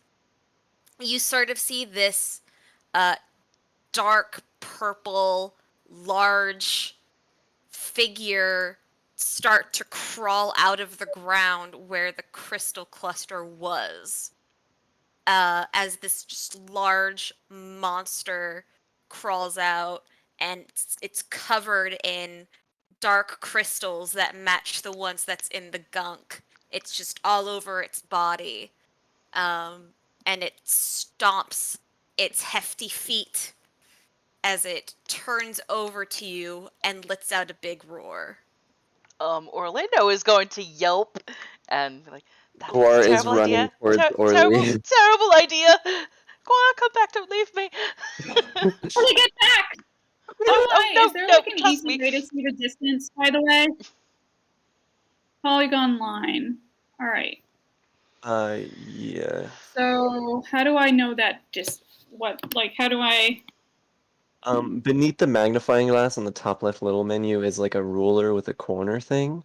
you sort of see this uh, dark purple, large figure start to crawl out of the ground where the crystal cluster was. As this just large monster crawls out, and it's covered in dark crystals that match the ones that's in the gunk. It's just all over its body. And it stomps its hefty feet as it turns over to you and lets out a big roar. Orlando is going to yelp and be like, "That's a Guar is terrible running idea. towards Terrible, Orly. terrible idea. Go on, come back, don't leave me." How do I get back? Oh Is no, there no, like an trust easy me. way to see the distance, by the way? Polygon line. All right. Yeah. So how do I know that how do I? Beneath the magnifying glass on the top left little menu is like a ruler with a corner thing.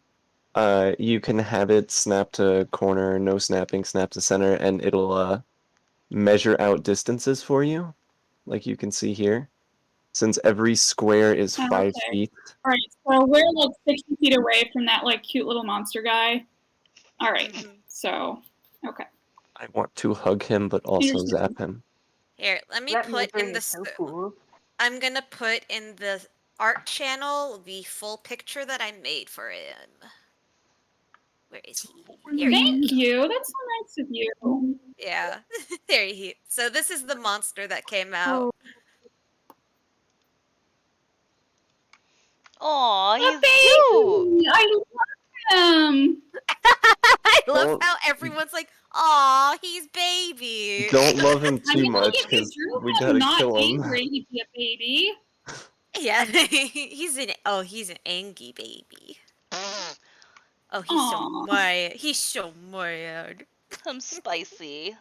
You can have it snap to corner, no snapping, snap to center, and it'll measure out distances for you, like you can see here. Since every square is Oh, 5 okay. feet. All right. So we're like 60 feet away from that like cute little monster guy. All right. So okay. I want to hug him, but also zap him. Here, let me That put in misery is this. so cool. I'm gonna put in the art channel the full picture that I made for him. Where is he? Here he Thank is. you. That's so nice of you. Yeah, there he. So this is the monster that came out. Aw, A he's cute. baby. I love him. I love Don't how everyone's like, "Aw, he's baby." don't love him I too mean, like much, if you because drew we him gotta not kill him. angry, he'd be a baby. Yeah, he's an angry baby. Oh, he's so Aw. mad. He's so mad. I'm spicy.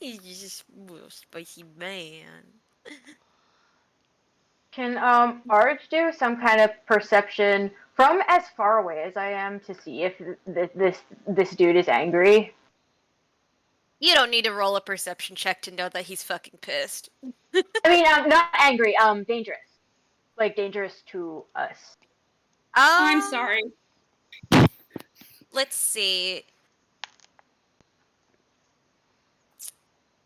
He's just a little spicy man. Can Arch do some kind of perception from as far away as I am to see if this dude is angry? You don't need to roll a perception check to know that he's fucking pissed. I mean, not angry. Dangerous. Like dangerous to us. I'm sorry. Let's see.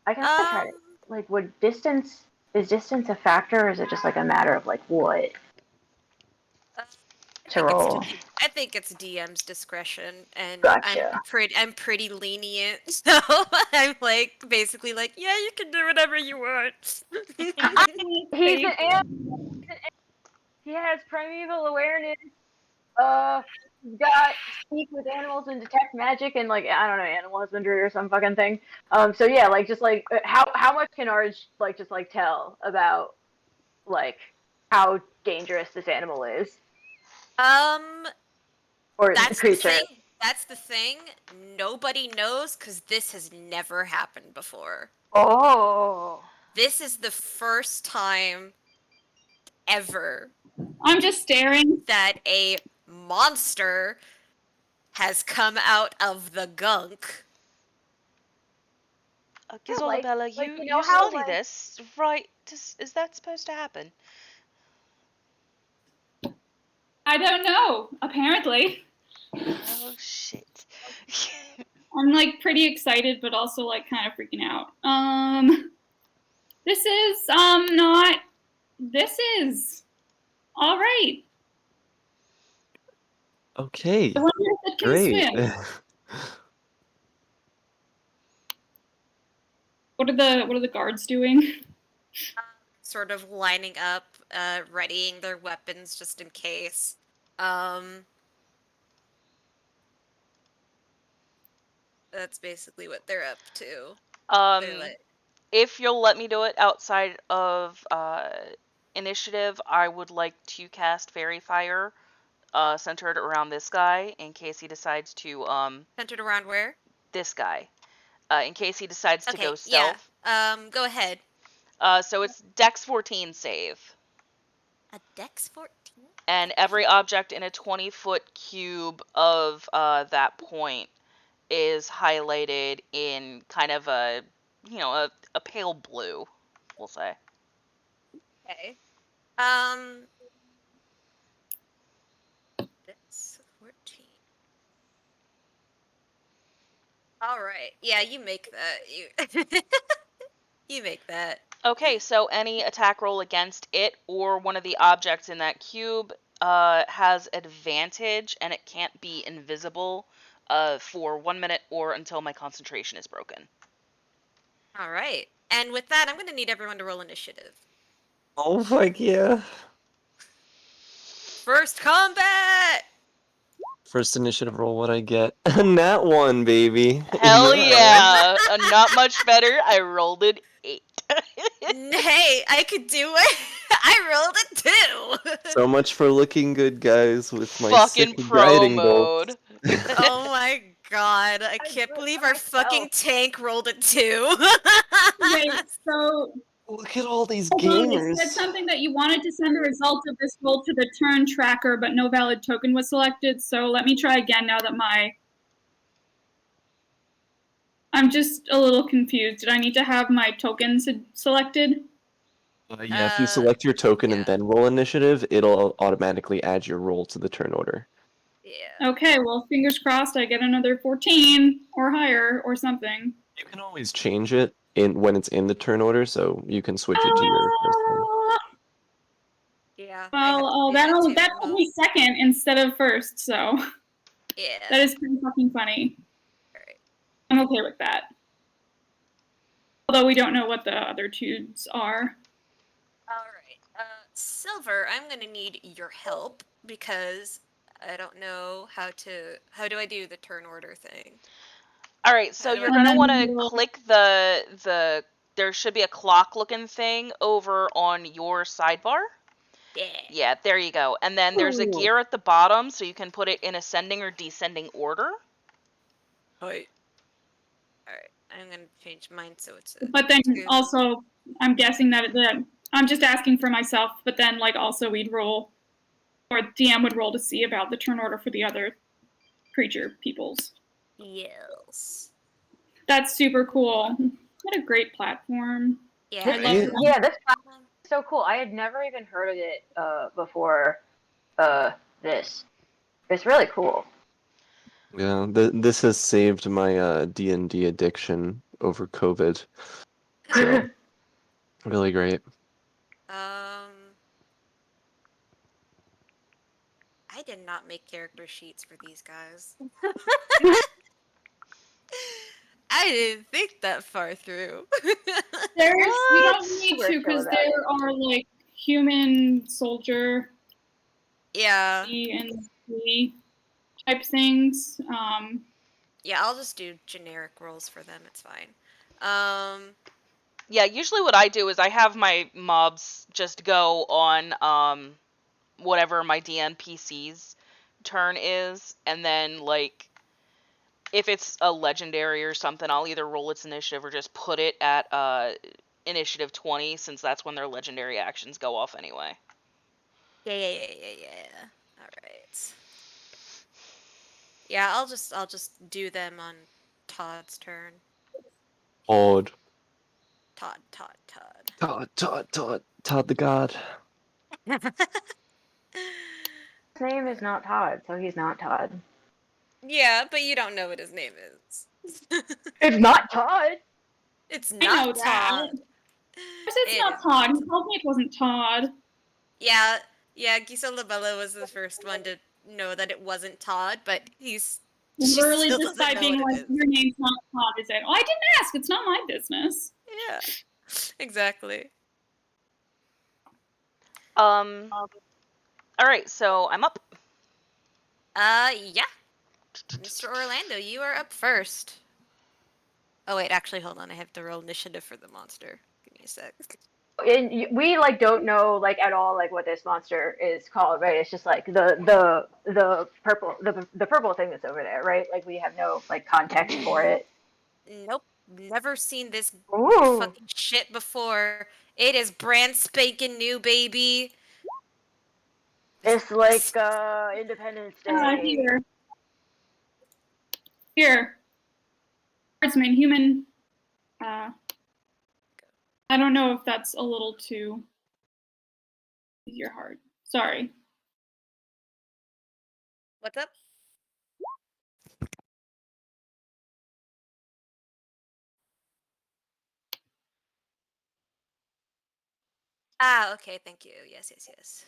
I can also try to like. Would distance is distance a factor, or is it just like a matter of like what to roll? I think it's DM's discretion, and Gotcha. I'm pretty lenient, so I'm like basically like, yeah, you can do whatever you want. He's an animal. He has primeval awareness. He's got speak with animals and detect magic and like I don't know animal husbandry or some fucking thing. So yeah, like just like how much can Arj like just like tell about like how dangerous this animal is or the That's the creature? thing. That's the thing. Nobody knows because this has never happened before. Oh. This is the first time ever I'm just staring. that a monster has come out of the gunk. Gizolabella, you you know how, study like- this, right? Is that supposed to happen? I don't know. Apparently, Oh shit. I'm like pretty excited, but also like kind of freaking out. This is not. This is all right. Okay, I wonder if it can great. swim. What are the guards doing? Sort of lining up, readying their weapons just in case. That's basically what they're up to. They're Um, like, if you'll let me do it outside of initiative, I would like to cast Fairy Fire, centered around this guy in case he decides to centered around where? this guy, in case he decides to go Okay, yeah. stealth. Go ahead. So it's Dex 14 save. A Dex 14? And every object in a 20-foot cube of that point is highlighted in kind of a, a pale blue, we'll say. Okay. Dex 14. All right. Yeah, you make that. You you make that. Okay, so any attack roll against it or one of the objects in that cube has advantage, and it can't be invisible for 1 minute or until my concentration is broken. All right. And with that, I'm going to need everyone to roll initiative. Oh, fuck yeah. First combat! First initiative roll, what I get? Nat 1, baby. Hell Yeah. yeah! Not much better. I rolled an 8. Hey, I could do it. I rolled it too. So much for looking good, guys, with my sick Fucking pro guiding bolts. mode. Oh my god. I can't believe our fucking tank rolled it too. Wait, so Look at all these hold on, you said gamers. something that you wanted to send the results of this roll to the turn tracker, but no valid token was selected. So let me try again now that I'm just a little confused. Did I need to have my tokens selected? Yeah, if you select your token and yeah. then roll initiative, it'll automatically add your roll to the turn order. Yeah. Okay, well, fingers crossed I get another 14 or higher or something. You can always change it when it's in the turn order, so you can switch it to your first one. Yeah. Well, that took me second instead of first, so Yeah. that is pretty fucking funny. Alright. I'm okay with that. Although we don't know what the other twos are. Alright. Silver, I'm gonna need your help because I don't know how do I do the turn order thing? All right, so you're going to want to click the there should be a clock looking thing over on your sidebar. Yeah. Yeah, there you go. And then there's a gear at the bottom, so you can put it in ascending or descending order. Alright. I'm gonna change mine so it's But then also, I'm guessing that I'm just asking for myself, but then like also we'd roll, or DM would roll to see about the turn order for the other creature peoples. Yes. That's super cool. What a great platform. Yeah. I love that. Yeah, this platform is so cool. I had never even heard of it before this. It's really cool. Yeah, this has saved my D&D addiction over COVID. So, really great. I did not make character sheets for these guys. I didn't think that far through. You don't need to because there are like human soldier, yeah, and type things. Yeah, I'll just do generic rolls for them. It's fine. Yeah, usually what I do is I have my mobs just go on whatever my DNPC's turn is, and then like if it's a legendary or something, I'll either roll its initiative or just put it at initiative 20, since that's when their legendary actions go off anyway. Yeah. All right. Yeah, I'll just do them on Todd's turn. Todd. Todd. Todd the God. His name is not Todd, so he's not Todd. Yeah, but you don't know what his name is. It's not Todd. It's I not know Todd. It's not Todd. He told me it wasn't Todd. Yeah, Giselle Labella was the first one to know that it wasn't Todd, but Literally just by being like, your name's not Todd, is it? Oh, I didn't ask. It's not my business. Yeah, exactly. All right, so I'm up. Yeah. Mr. Orlando, you are up first. Oh wait, actually, hold on. I have to roll initiative for the monster. Give me a sec. And we like don't know like at all like what this monster is called, right? It's just like the purple the purple thing that's over there, right? Like we have no like context for Nope. it. Nope. Never seen this Ooh, fucking shit before. It is brand spanking new, baby. it's like Independence Day. Here. Here. Swordsman, human. I don't know if that's a little too your heart. Sorry. What's up? Ah, okay, thank you. Yes, yes, yes.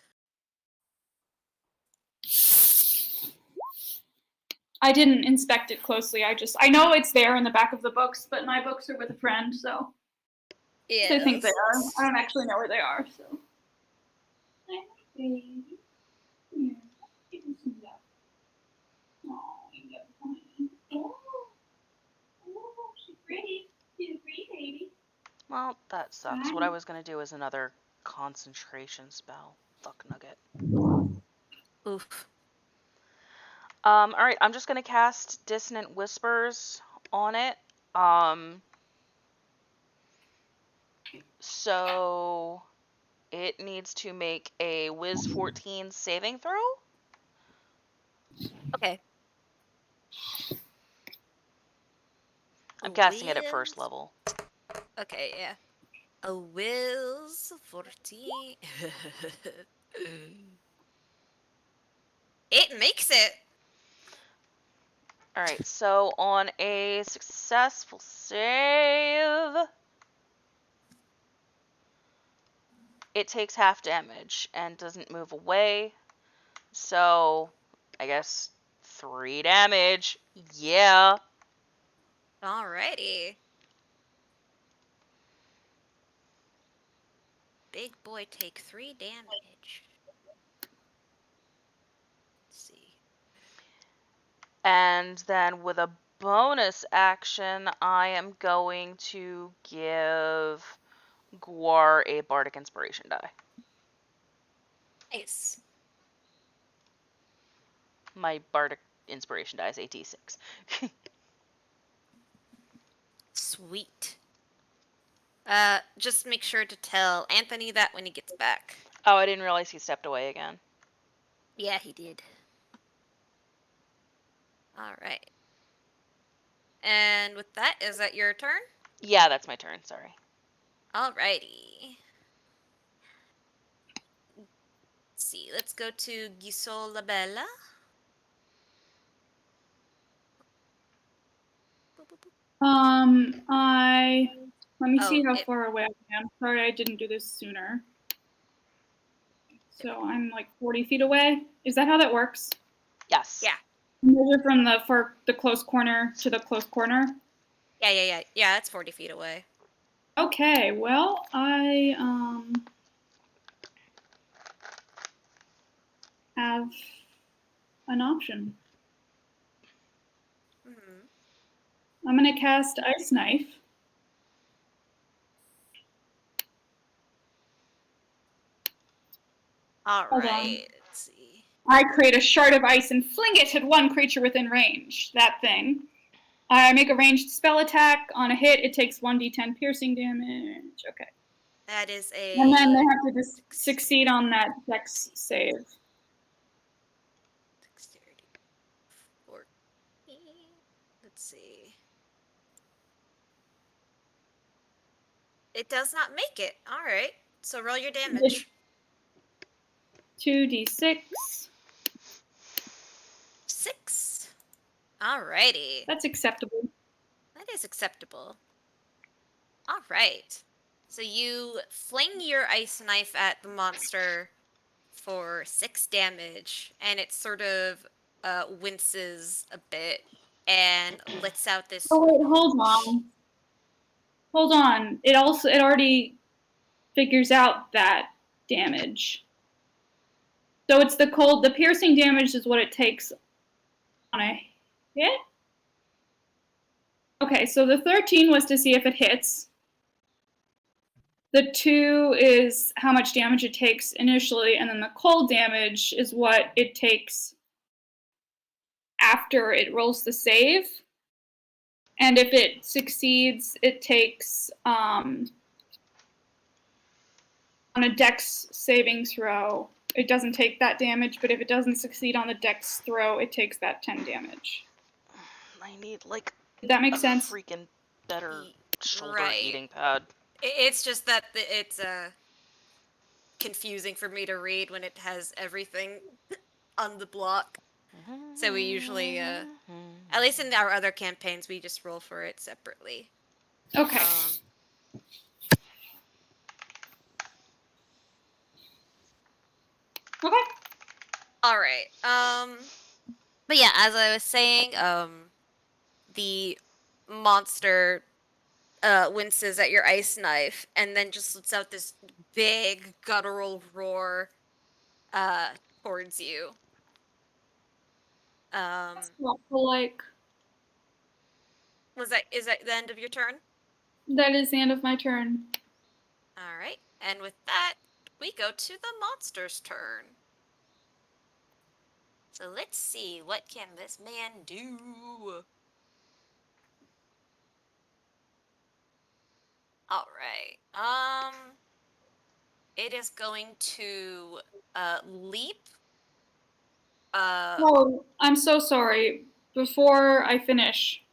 I didn't inspect it closely. I know it's there in the back of the books, but my books are with a friend, so I think they are. I don't actually know where they are, so. Well, that sucks. What I was gonna do is another concentration spell. Fuck nugget. Oof. Alright, I'm just gonna cast Dissonant Whispers on it. So it needs to make a Wiz 14 saving throw. Okay. I'm casting it at first level. Okay, yeah. A Wills 14. It makes it. Alright, so on a successful save, it takes half damage and doesn't move away. So, I guess 3 damage. Yeah. Alrighty. Big boy take 3 damage. Let's see. And then with a bonus action, I am going to give Guar a Bardic Inspiration die. Nice. My Bardic Inspiration die is AT6. Sweet. Just make sure to tell Anthony that when he gets back. Oh, I didn't realize he stepped away again. Yeah, he did. Alright. And with that, is that your turn? Yeah, that's my turn, sorry. Alrighty. Let's see, let's go to Gisol Labella. Let me see Oh, how far away I am. Sorry I didn't do this sooner. So I'm like 40 feet away. Is that how that works? Yes. Yeah. Measure from the close corner to the close corner? Yeah, that's 40 feet away. Okay, well, I have an option. Mm-hmm. I'm gonna cast Ice Knife. Alright, let's see. I create a shard of ice and fling it at one creature within range. That thing. I make a ranged spell attack. On a hit, it takes 1d10 piercing damage. Okay. That is a... And then they have to just succeed on that dex save. Dexterity 14. Let's see. It does not make it. Alright, so roll your damage. 2d6. 6. Alrighty. That's acceptable. That is acceptable. Alright. So you fling your ice knife at the monster for 6 damage, and it sort of winces a bit and lets out this... Oh wait, hold on. Hold on. It already figures out that damage. So it's the piercing damage is what it takes on a hit. Okay, so the 13 was to see if it hits. The 2 is how much damage it takes initially, and then the cold damage is what it takes after it rolls the save. And if it succeeds, it takes on a dex saving throw, it doesn't take that damage, but if it doesn't succeed on the dex throw, it takes that 10 damage. I need like Did that make a sense? freaking better shoulder Right. heating pad. It's just that it's confusing for me to read when it has everything on the block. So we usually, at least in our other campaigns, we just roll for it separately. Okay. Okay. All right. But yeah, as I was saying, the monster winces at your ice knife and then just lets out this big guttural roar towards you. Like, is that the end of your turn? that is the end of my turn. All right. And with that, we go to the monster's turn. So let's see, what can this man do? All right. It is going to leap. Oh, I'm so sorry. Before I finish,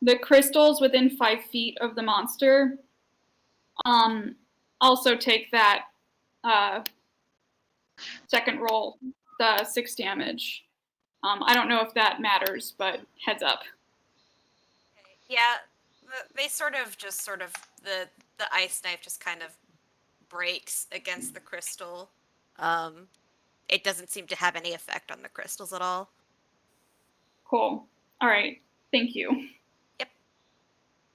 the crystals within 5 feet of the monster also take that second roll, the 6 damage. I don't know if that matters, but heads up. Okay. Yeah, they the ice knife just kind of breaks against the crystal. It doesn't seem to have any effect on the crystals at all. Cool. All right. Thank you. Yep.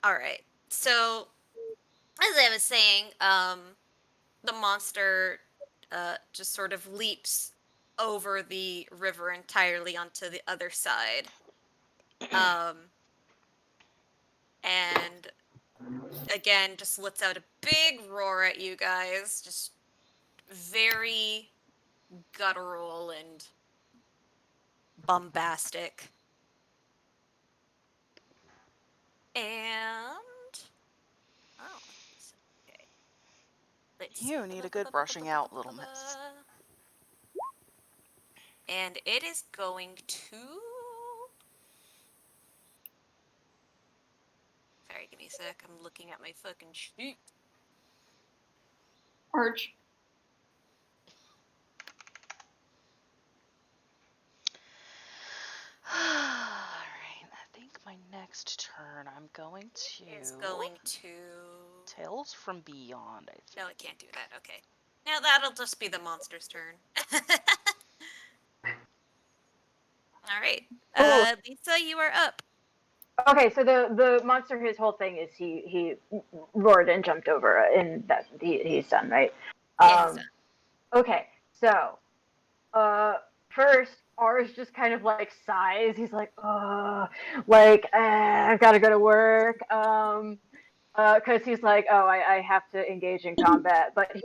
All right. So, as I was saying, the monster just sort of leaps over the river entirely onto the other side. And again, just lets out a big roar at you guys, just very guttural and bombastic. And okay. Let's You need a good brushing out, little miss. And it is going to. Sorry, give me a sec. I'm looking at my fucking sheet. Arch. Alright, I think my next turn I'm going to... It's going to... Tales from Beyond, I think. No, it can't do that. Okay. Now that'll just be the monster's turn. Alright. Lisa, you are up. Okay, so the monster, his whole thing is he roared and jumped over, and that he's done, right? Yeah, he's done. Okay, so first R's just kind of like sighs. He's like, I've got to go to work. Because he's like, I have to engage in combat, but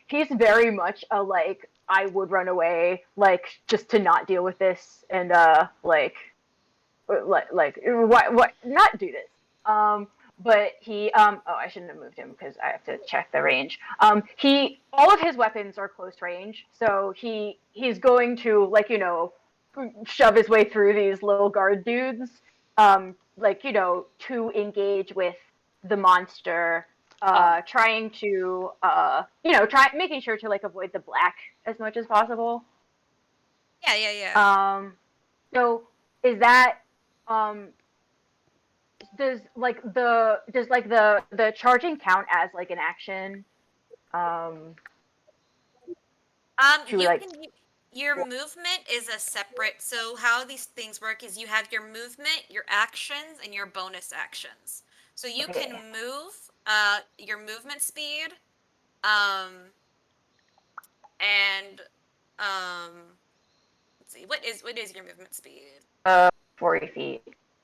he's very much a like, I would run away, like, just to not deal with this, and what not do this. But he I shouldn't have moved him because I have to check the range. He all of his weapons are close range, so he's going to, like, shove his way through these little guard dudes, to engage with the monster, trying to making sure to, like, avoid the black as much as possible. Yeah. So is that does the charging count as like an action? Your movement is a separate. So how these things work is you have your movement, your actions, and your bonus actions. So you can move your movement speed, and let's see, what is your movement speed? 40 feet.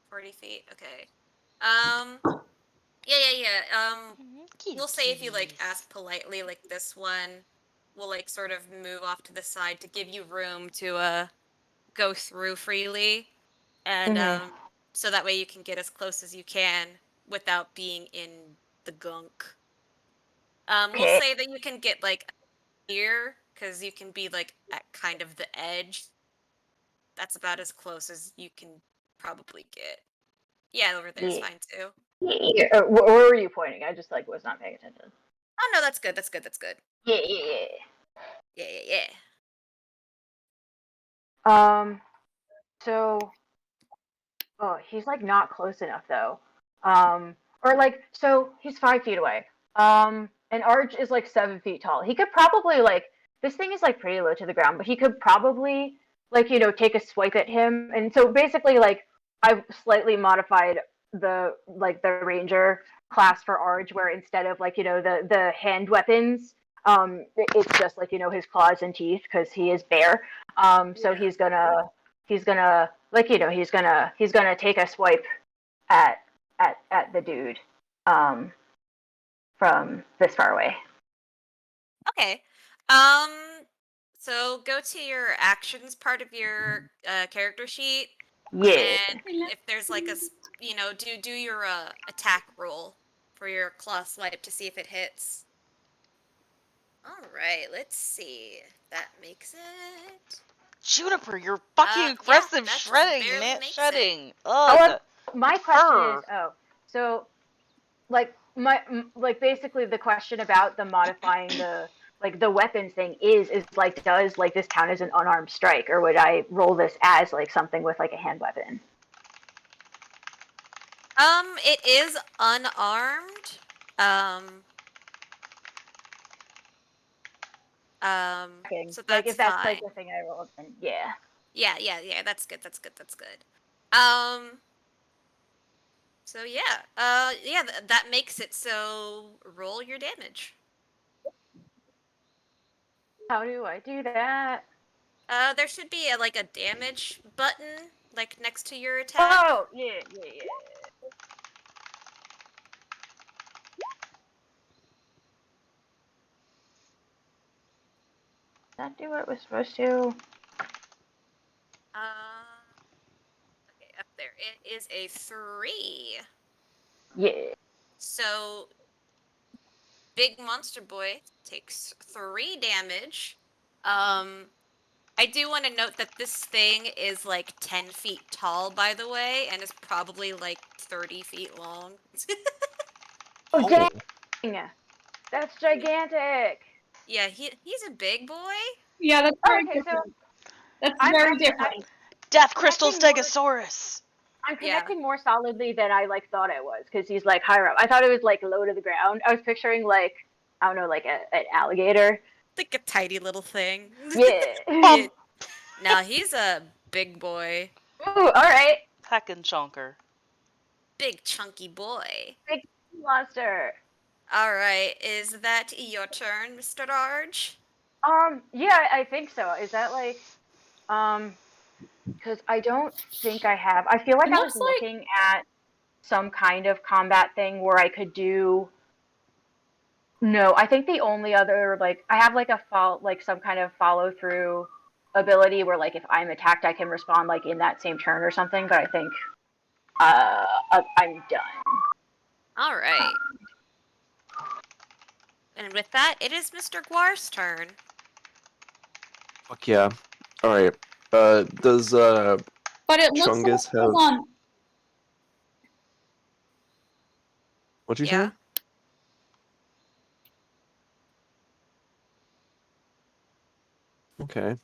40 feet. Okay. Yeah. We'll say if you like ask politely, like this one will like sort of move off to the side to give you room to go through freely, and so that way you can get as close as you can without being in the gunk. We'll Okay. say that you can get like here because you can be like at kind of the edge. That's about as close as you can probably get. Yeah, over there is Yeah. fine too. Yeah. Where were you pointing? I just like was not paying attention. Oh no, that's good. That's good. That's good. Yeah. Yeah. So, oh, he's like not close enough though. Or like, so he's 5 feet away. And Arch is like 7 feet tall. He could probably like, this thing is like pretty low to the ground, but he could probably like, take a swipe at him. And so basically, like, I've slightly modified the ranger class for Arch, where instead of like, the hand weapons, it's just like, his claws and teeth because he is bear. So he's gonna like he's gonna take a swipe at the dude from this far away. Okay. So go to your actions part of your character sheet, Yeah. and if there's like do your attack roll for your claw swipe to see if it hits. All right, let's see. That makes it. Juniper, you're fucking Yeah, aggressive that just shredding, barely man. makes it. Shredding. However, Ugh. my question is, Purr. so like like basically the question about the modifying the weapons thing is like, does like this count as an unarmed strike, or would I roll this as like something with like a hand weapon? It is unarmed. So Like that's if that's like fine. the thing I rolled, then yeah. Yeah. That's good. That's good. So yeah. That makes it so roll your damage. How do I do that? There should be like a damage button like next to your attack. Oh, yeah. Did that do what it was supposed to? Okay, up there. It is a 3. Yeah. So Big Monster Boy takes 3 damage. I do want to note that this thing is like 10 feet tall, by the way, and is probably like 30 feet long. Oh, dang! That's gigantic! Yeah, he's a big boy. Yeah, that's very Okay, so different. That's I'm very actually different. Death Crystal connecting more- Stegosaurus. I'm Yeah. connecting more solidly than I like thought I was, because he's like higher up. I thought it was like low to the ground. I was picturing like, I don't know, like an alligator. Like a tiny little thing. Yeah. No, he's a big boy. Ooh, all right. Heckin' chonker. Big chunky boy. Big monster. All right, is that your turn, Mr. Arge? Yeah, I think so. Is that like, because I don't think I have. I feel like It I was looks like- looking at some kind of combat thing where I could do. No, I think the only other like I have like some kind of follow through ability where like if I'm attacked I can respond like in that same turn or something. But I think I'm done. All right. And with that, it is Mr. Guar's turn. Fuck yeah. Alright. Does But it looks Chungus like, have... hold on. What you Yeah. saying? Okay.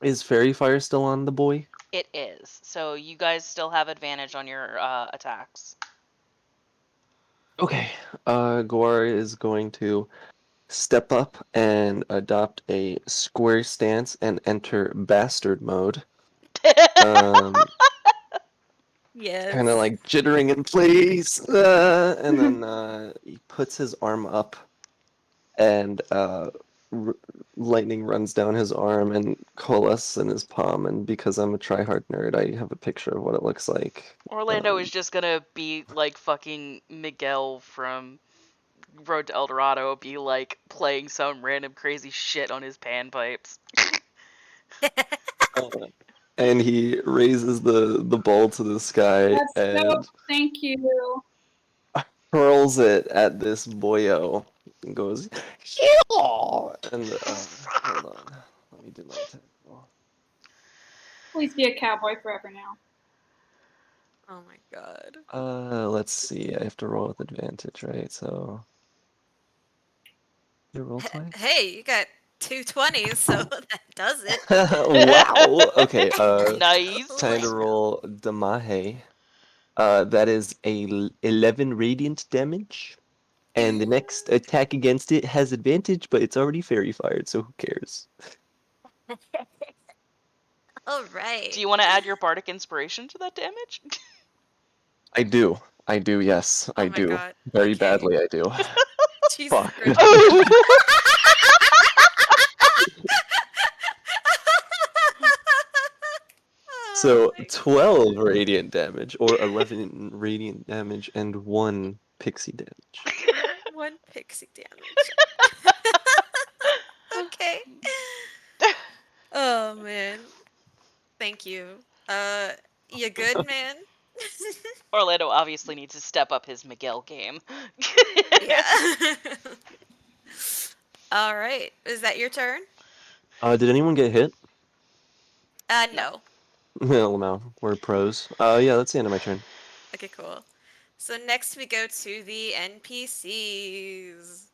Is Fairy Fire still on the boy? It is. So you guys still have advantage on your attacks. Okay. Gwar is going to step up and adopt a square stance and enter bastard mode. Yes. Kind of like jittering in place, and then he puts his arm up and lightning runs down his arm and coalesces in his palm, and because I'm a tryhard nerd, I have a picture of what it looks like. Orlando is just gonna be like fucking Miguel from Road to El Dorado, be like playing some random crazy shit on his panpipes. And he raises the ball to the sky That's and thank you. hurls it at this boyo and goes, "Heal!" And hold on, let me do my attack roll. Please be a cowboy forever now. Oh my god. Let's see. I have to roll with advantage, right? So you roll twice. Hey, you got 2 20s, so that does it. Wow. Okay. Nice. Time to roll Damahe. That is 11 radiant damage. And the next attack against it has advantage, but it's already fairy fired, so who cares? All right. Do you want to add your bardic inspiration to that damage? I do. Yes, Oh I my do. god. Very Okay. badly, I do. Jesus Fuck. Christ. Oh So my 12 radiant damage, or 11 radiant damage, and 1 pixie damage. god. 1 pixie damage. Okay. Oh man. Thank you. You good, man? Orlando obviously needs to step up his Miguel game. Yeah. All right. Is that your turn? Did anyone get hit? No. No. Well, no, we're pros. Yeah, that's the end of my turn. Okay, cool. So next we go to the NPCs.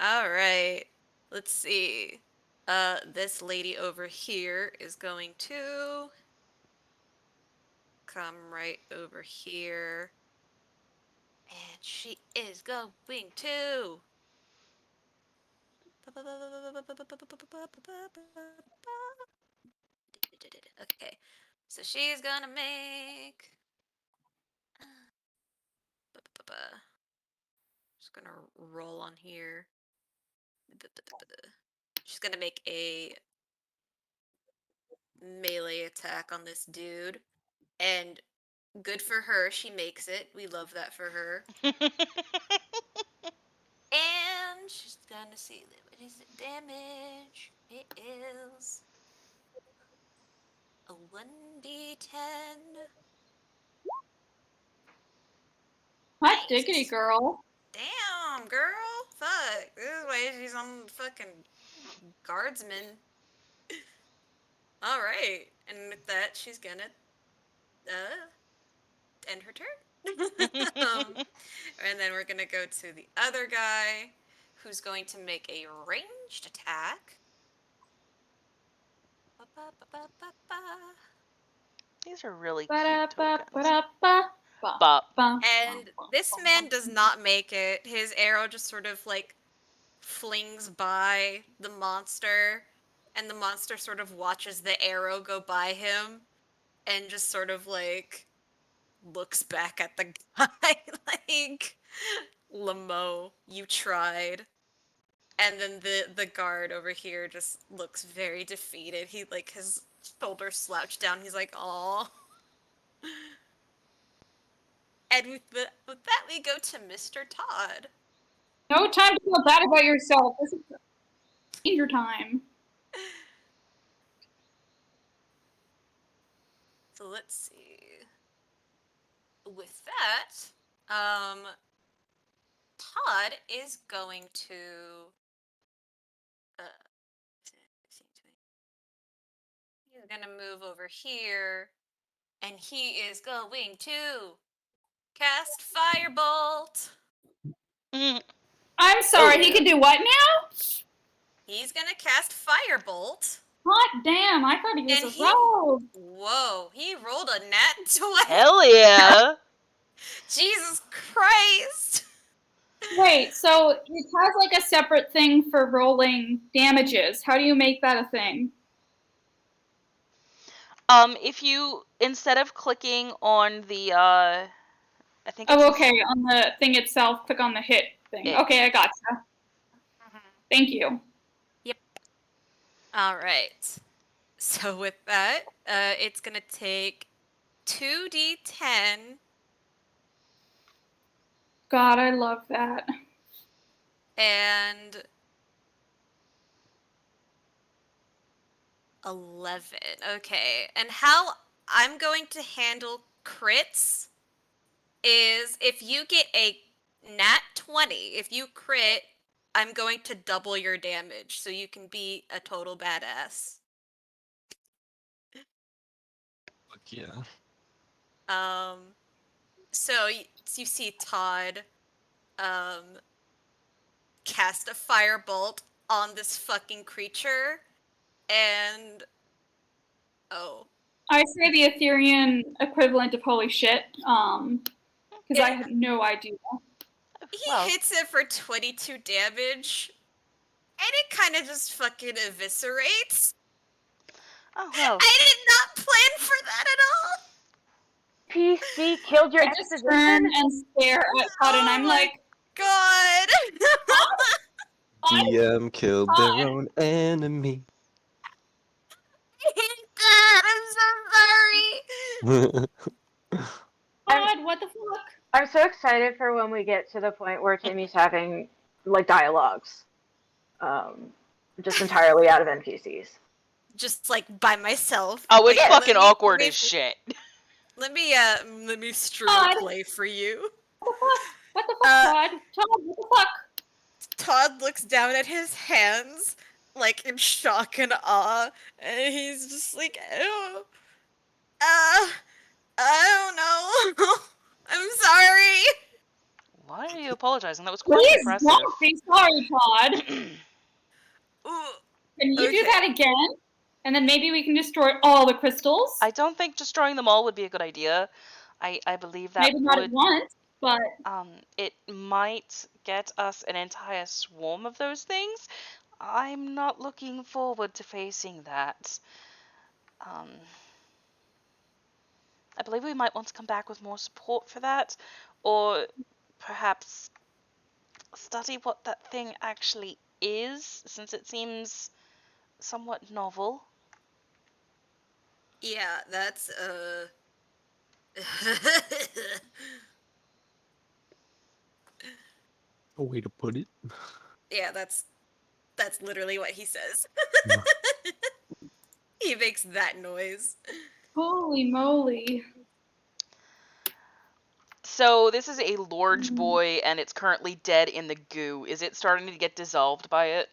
All right. Let's see. This lady over here is going to come right over here. And she is going to. Okay. So she's gonna make. Just gonna roll on here. She's gonna make a melee attack on this dude. And good for her, she makes it. We love that for her. And she's gonna see what is it damage. It is a 1d10. Hot Nice. diggity, girl. Damn, girl. Fuck. This is why she's on fucking guardsman. All right. And with that, she's gonna end her turn. And then we're gonna go to the other guy, who's going to make a ranged attack. These are really cute tokens. Ba-da-ba-ba-da-ba. Bop. And this man does not make it. His arrow just sort of like flings by the monster, and the monster sort of watches the arrow go by him and just sort of like looks back at the guy like, Lamo, you tried. And then the guard over here just looks very defeated. He like his shoulders slouched down. He's like, "Aw." And with that, we go to Mr. Todd. No time to feel bad about yourself. This is danger time. So let's see. With that, Todd is going to. He's gonna move over here, and he is going to cast Firebolt. I'm sorry, Oh, he yeah. can do what now? He's gonna cast Firebolt. Hot damn, I thought he was And a he- rogue. Whoa, he rolled a nat 20. Hell yeah! Jesus Christ. Wait, so it has like a separate thing for rolling damages. How do you make that a thing? If you, instead of clicking on the, I think it's Oh, okay, on the thing itself, click on the hit thing. Yeah. Okay, I gotcha. Thank you. Yep. All right. So with that, it's gonna take 2d10 God, I love that. and 11. Okay. And how I'm going to handle crits is if you get a nat 20, if you crit, I'm going to double your damage so you can be a total badass. Fuck yeah. So you see Todd um cast a firebolt on this fucking creature and oh, I say the Aetherian equivalent of holy shit, because I it, had no idea. he Well, hits it for 22 damage and it kind of just fucking eviscerates. oh well. I did not plan for that at all. PC killed your I just turn exposition? and stare at Todd, and Oh I'm my like, god. Todd, DM killed their Todd. own enemy. God, I'm so sorry. Todd, what the fuck? I'm so excited for when we get to the point where Timmy's having like dialogues, um, just entirely out of NPCs. Just like by myself. Oh, it's Wait, fucking let awkward me as shit. let me stream a Todd, play for you. what the fuck? What the fuck, Uh, Todd? Todd, what the fuck? Todd looks down at his hands, like in shock and awe, and he's just like, oh, I don't know. I'm sorry. Why are you apologizing? That was quite Please impressive. don't be sorry, Todd. Ooh, Can you do okay. that again? And then maybe we can destroy all the crystals? I don't think destroying them all would be a good idea. I believe that Maybe not at would once, but it might get us an entire swarm of those things. I'm not looking forward to facing that. Um, I believe we might want to come back with more support for that, or perhaps study what that thing actually is, since it seems somewhat novel. Yeah, that's A way to put it. yeah, that's literally what he says. He makes that noise. holy moly. So this is a large Mm. boy, and it's currently dead in the goo. Is it starting to get dissolved by it?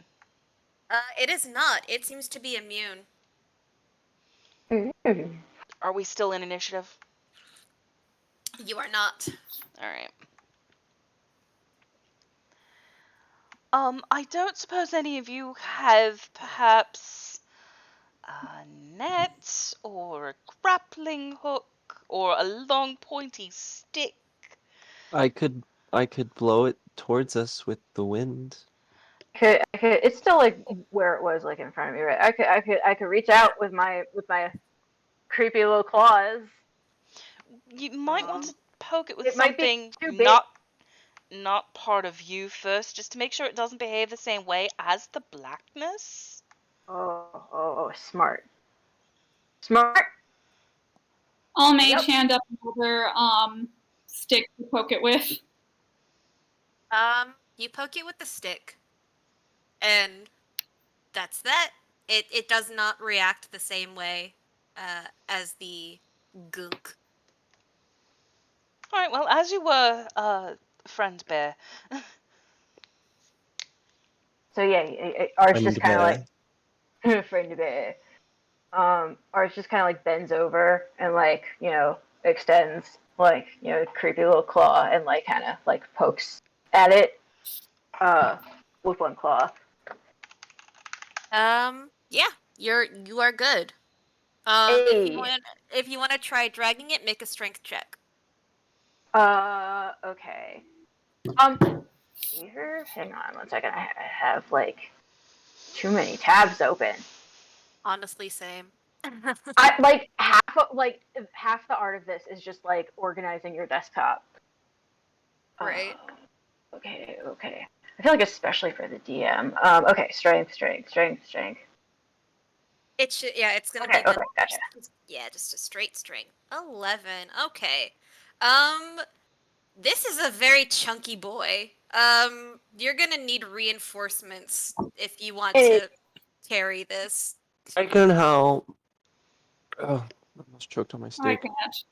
It is not. It seems to be immune. Mm. Are we still in initiative? You are not. All right. I don't suppose any of you have perhaps a net or a grappling hook or a long pointy stick. I could blow it towards us with the wind. It's still like where it was, like in front of me, right? I could reach Yeah. out with my creepy little claws. You might want Um, to poke it with it might be something too big. not part of you first, just to make sure it doesn't behave the same way as the blackness. Oh, smart, smart. I'll mage Yep. hand up another stick to poke it with. You poke it with the stick, and that's that. It does not react the same way as the gunk. All right. Well, as you were, friend bear. So yeah, ours just And kind of bear. like friend of it. Ours just kind of like bends over and like extends like creepy little claw and like kind of like pokes at it uh with one claw. Yeah, you are good. Hey. If you want to try dragging it, make a strength check. Okay. Here, hang on one second. I have like too many tabs open. Honestly, same. I like half the art of this is just like organizing your desktop. Right. Okay. I feel like especially for the DM. Okay, strength. It should, yeah, it's gonna Okay, be the okay, gotcha. just a straight string. 11. Okay. This is a very chunky boy. You're gonna need reinforcements if you want Hey. to carry this. I can help. Oh, I almost choked on my I steak. can't.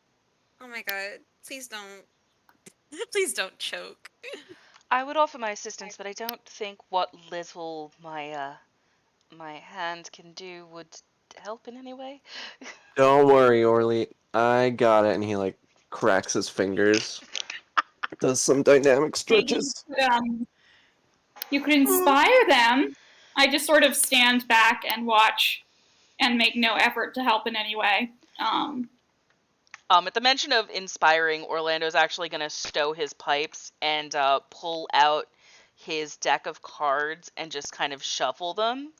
Oh my god. Please don't. Please don't choke. I would offer my assistance, but I don't think what little my hand can do would help in any way. Don't worry, Orly. I got it. And he like cracks his fingers. Does some dynamic Maybe stretches. you could inspire them. I just sort of stand back and watch and make no effort to help in any way. At the mention of inspiring, Orlando's actually going to stow his pipes and pull out his deck of cards and just kind of shuffle them.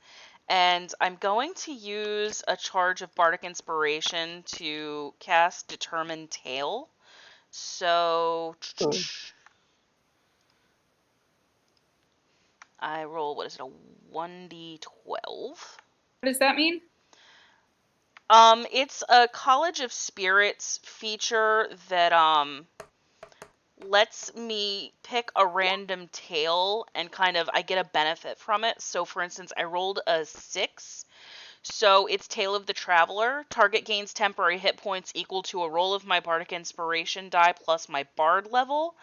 And I'm going to use a charge of Bardic Inspiration to cast Determined Tale. So I roll, what is it, a 1d12? What does that mean? It's a College of Spirits feature that lets me pick a random tale and kind of I get a benefit from it. So for instance, I rolled a 6. So it's Tale of the Traveler. Target gains temporary hit points equal to a roll of my Bardic Inspiration die plus my Bard level.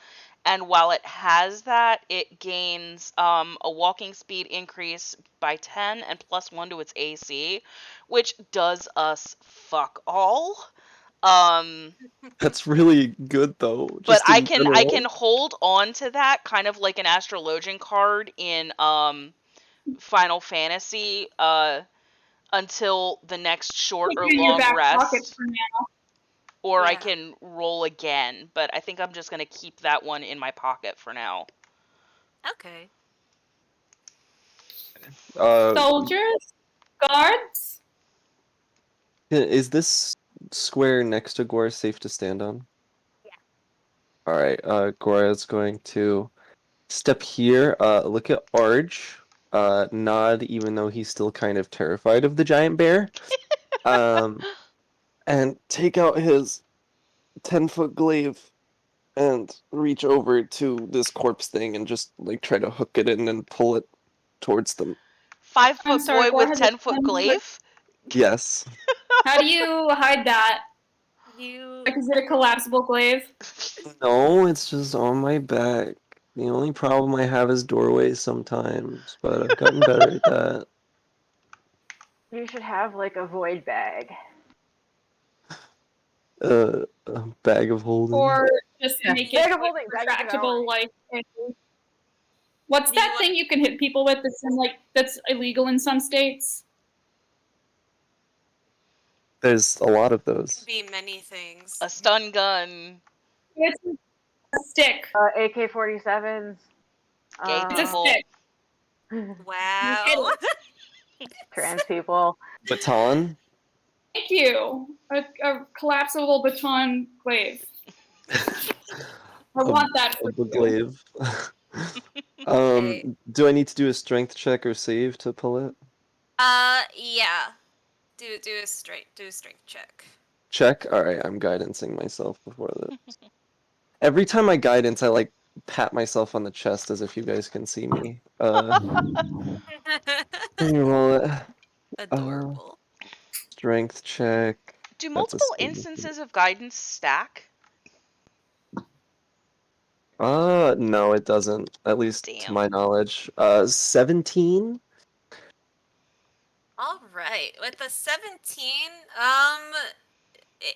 And while it has that, it gains a walking speed increase by 10 and plus 1 to its AC, which does us fuck all. That's really good though, But just in I general. can hold on to that kind of like an astrologian card in Final Fantasy until the next short Put or you in your long back pocket rest, for now. or I Yeah. can roll again, but I think I'm just going to keep that one in my pocket for now. Okay. Soldiers, guards. Is this square next to Gora safe to stand on? Yeah. Alright, Gora is going to step here, look at Arj, nod even though he's still kind of terrified of the giant bear, and take out his 10-foot glaive and reach over to this corpse thing and just like try to hook it in and pull it towards them. 5 I'm foot sorry, boy Gore with has 10-foot glaive? Yes. How do you hide that? You. Like, is it a collapsible glaive? No, it's just on my back. The only problem I have is doorways sometimes, but I've gotten better at that. You should have like a void bag. A bag of holding. Or just Yeah. make Bag it of like, holding, bag of retractable, devouring. like what's Do you that thing you can hit people with that's illegal in some states? There's a lot of those. be many things. A stun gun. It's a stick. AK-47s. It's a Gateable. stick. Wow. Trans people. Baton? Thank you. A collapsible baton glaive. I want that for Of the you. glaive. Okay. Do I need to do a strength check or save to pull it? Yeah. Do a strength check. Check? Alright, I'm guidancing myself before this. Every time I guidance, I like pat myself on the chest as if you guys can see me. Let me roll it. Adorable. Strength check. Do That's a multiple 17. instances of guidance stack? No, it doesn't. At least to Damn. my knowledge. 17? All right. With the 17,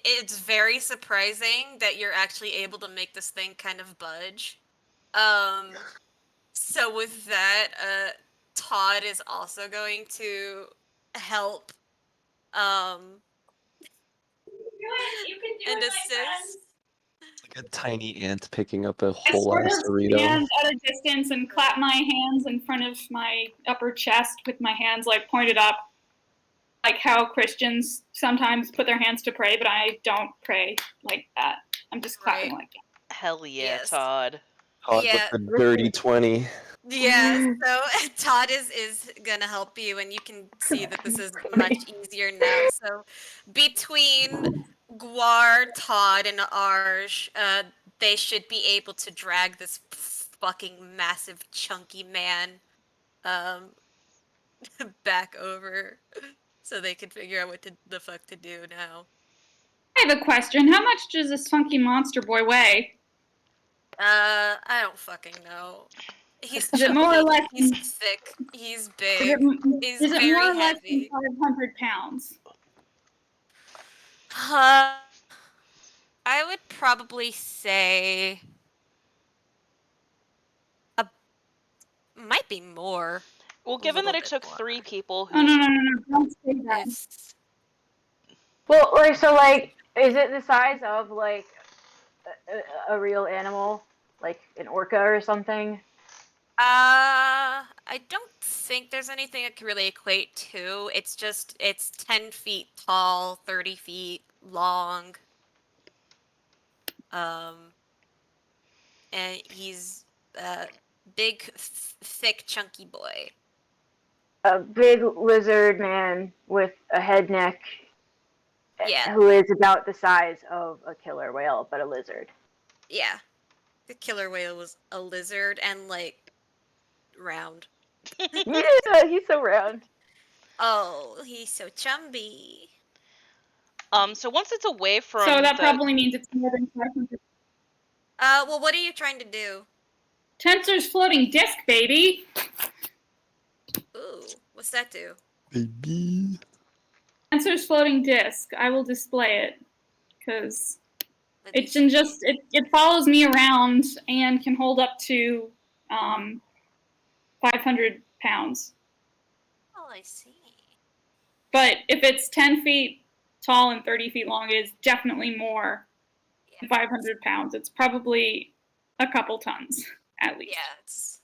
it's very surprising that you're actually able to make this thing kind of budge. So with that, Todd is also going to help You can do and it, my friend. assist. Like a tiny ant picking up a I whole sort of ass burrito. stand at a distance and clap my hands in front of my upper chest with my hands like pointed up, like how Christians sometimes put their hands to pray, but I don't pray like that. I'm just clapping Right. like that. Hell yeah, Yes. Todd. Todd Yeah. with the dirty 20. Yeah, so Todd is gonna help you, and you can see that this is much easier now. So between Guar, Todd, and Arj, they should be able to drag this fucking massive chunky man um back over so they can figure out what the fuck to do now. I have a question. How much does this funky monster boy weigh? I don't fucking know. He's Is it more or chunky, less? he's thick, he's Is big, he's it more very or less than heavy. 500 pounds? Uh, I would probably say might be more. Well, A given that little it bit took more. 3 people Oh who no! Don't say that. It's Well, is it the size of like a real animal, like an orca or something? I don't think there's anything it can really equate to. It's 10 feet tall, 30 feet long. Um, and he's a big, thick, chunky boy. A big lizard man with a head neck Yeah, who is about the size of a killer whale, but a lizard. yeah. The killer whale was a lizard and like round. Yeah, he's so round. Oh, he's so chumby. so once it's away So from that the probably means it's more than 500. Well, what are you trying to do? Tensor's floating disk, baby. Ooh, what's that do? Baby. Tensor's floating disk. I will display it because Let me it can see. just it follows me around and can hold up to 500 pounds. Oh, I see. But if it's 10 feet tall and 30 feet long, it is definitely more than 500 pounds. It's probably a couple tons at least.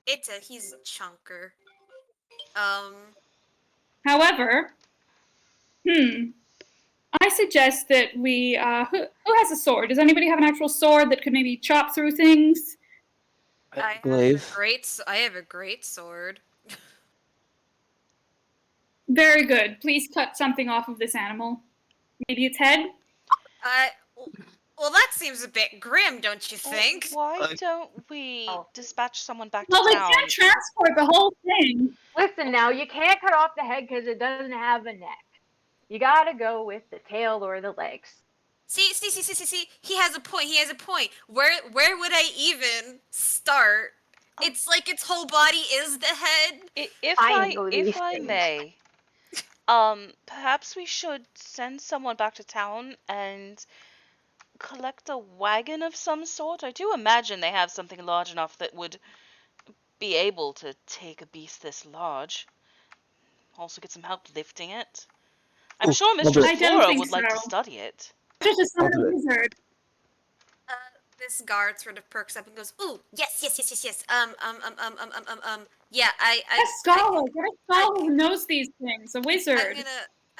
Yeah, he's a chunker. Um, However, I suggest that we. Who has a sword? Does anybody have an actual sword that could maybe chop through things? Glaive. I have a great sword. Very good. Please cut something off of this animal. Maybe its head? I well, that seems a bit grim, don't you Well, think? why I- don't we dispatch someone back to Well, they town? can't transport the whole thing. Listen now, you can't cut off the head because it doesn't have a neck. You gotta go with the tail or the legs. See. He has a point. He has a point. Where would I even start? It's like its whole body is the head. If I I know if these I things. may, perhaps we should send someone back to town and collect a wagon of some sort. I do imagine they have something large enough that would be able to take a beast this large. Also get some help lifting it. I'm Ooh, sure I'll do Mistress it. I don't Flora think would like to so. study it. Just a I'll son do of a it. wizard. Uh, this guard sort of perks up and goes, "Ooh, yes. Yeah, Get a scholar. Get a scholar who knows these things. A wizard.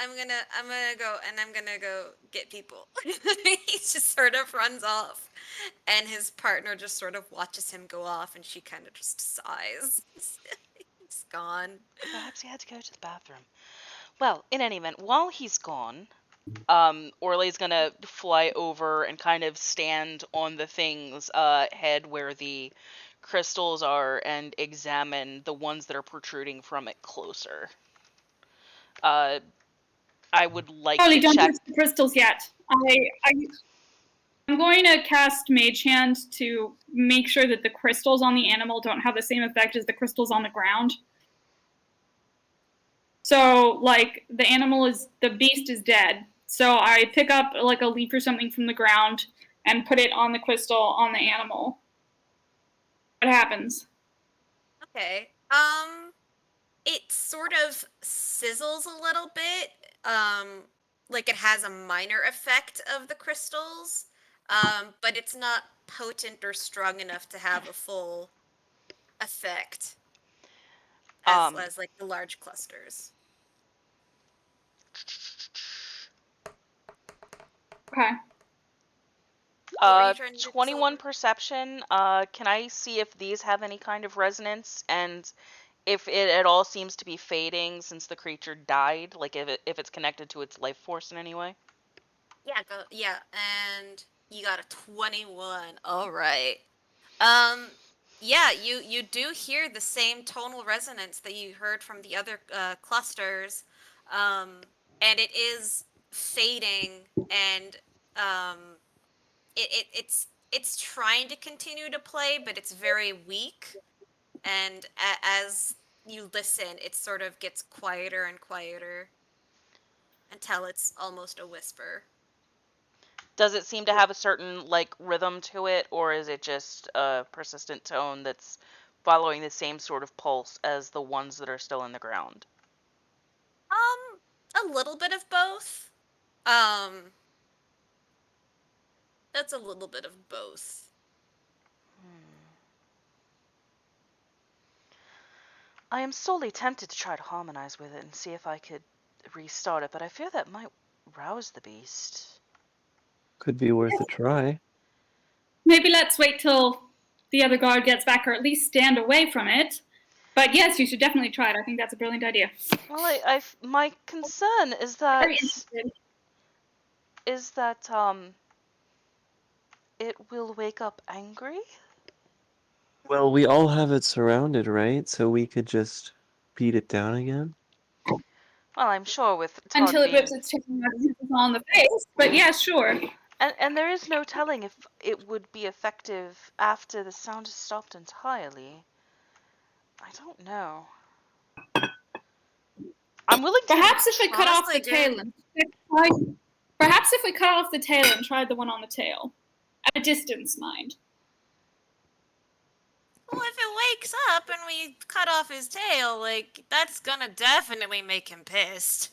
I'm gonna go and I'm gonna go get people." He just sort of runs off, and his partner just sort of watches him go off, and she kind of just sighs. He's gone. Perhaps he had to go to the bathroom. Well, in any event, while he's gone, Orlay's gonna fly over and kind of stand on the thing's head where the crystals are and examine the ones that are protruding from it closer. Uh, I would like Charlie, to don't check. touch the crystals yet. I'm going to cast Mage Hand to make sure that the crystals on the animal don't have the same effect as the crystals on the ground. So, like, the beast is dead. So I pick up, like, a leaf or something from the ground and put it on the crystal on the animal. What happens? Okay. It sort of sizzles a little bit. Like it has a minor effect of the crystals. But it's not potent or strong enough to have a full effect Um, as like the large clusters. Okay. What were you trying to do, 21 Silver? perception. Can I see if these have any kind of resonance and if it at all seems to be fading since the creature died? Like if it's connected to its life force in any way? Yeah, go. Yeah, and you got a 21. All right. Yeah, you do hear the same tonal resonance that you heard from the other clusters, and it is fading, and it's trying to continue to play, but it's very weak, and as you listen, it sort of gets quieter and quieter until it's almost a whisper. Does it seem to have a certain like rhythm to it, or is it just a persistent tone that's following the same sort of pulse as the ones that are still in the ground? A little bit of both. Um, that's a little bit of both. I am sorely tempted to try to harmonize with it and see if I could restart it, but I fear that might rouse the beast. Could be worth a try. Maybe let's wait till the other guard gets back, or at least stand away from it. But yes, you should definitely try it. I think that's a brilliant idea. Well, my concern Very interested. is that it will wake up angry. Well, we all have it surrounded, right? So we could just beat it down again. Well, I'm sure with Todd Until it rips being its tail out and hits us all in the face. But yeah, sure. and there is no telling if it would be effective after the sound has stopped entirely. I don't know. I'm willing to Perhaps if we cut off Honestly, the tail dude. and perhaps if we cut off the tail and tried the one on the tail. At a distance, mind. Well, if it wakes up and we cut off his tail, like, that's gonna definitely make him pissed.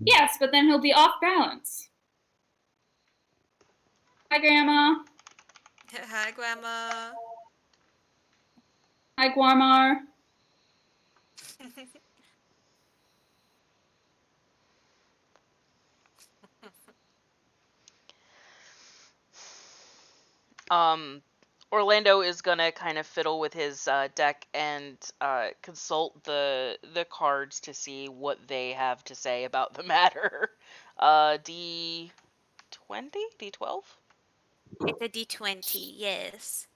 Yes, but then he'll be off balance. Hi, Grandma. Hi, Grandma. Hi, Guarmar. um Orlando is gonna kind of fiddle with his deck and consult the cards to see what they have to say about the matter. D20, D12. It's a D20, yes.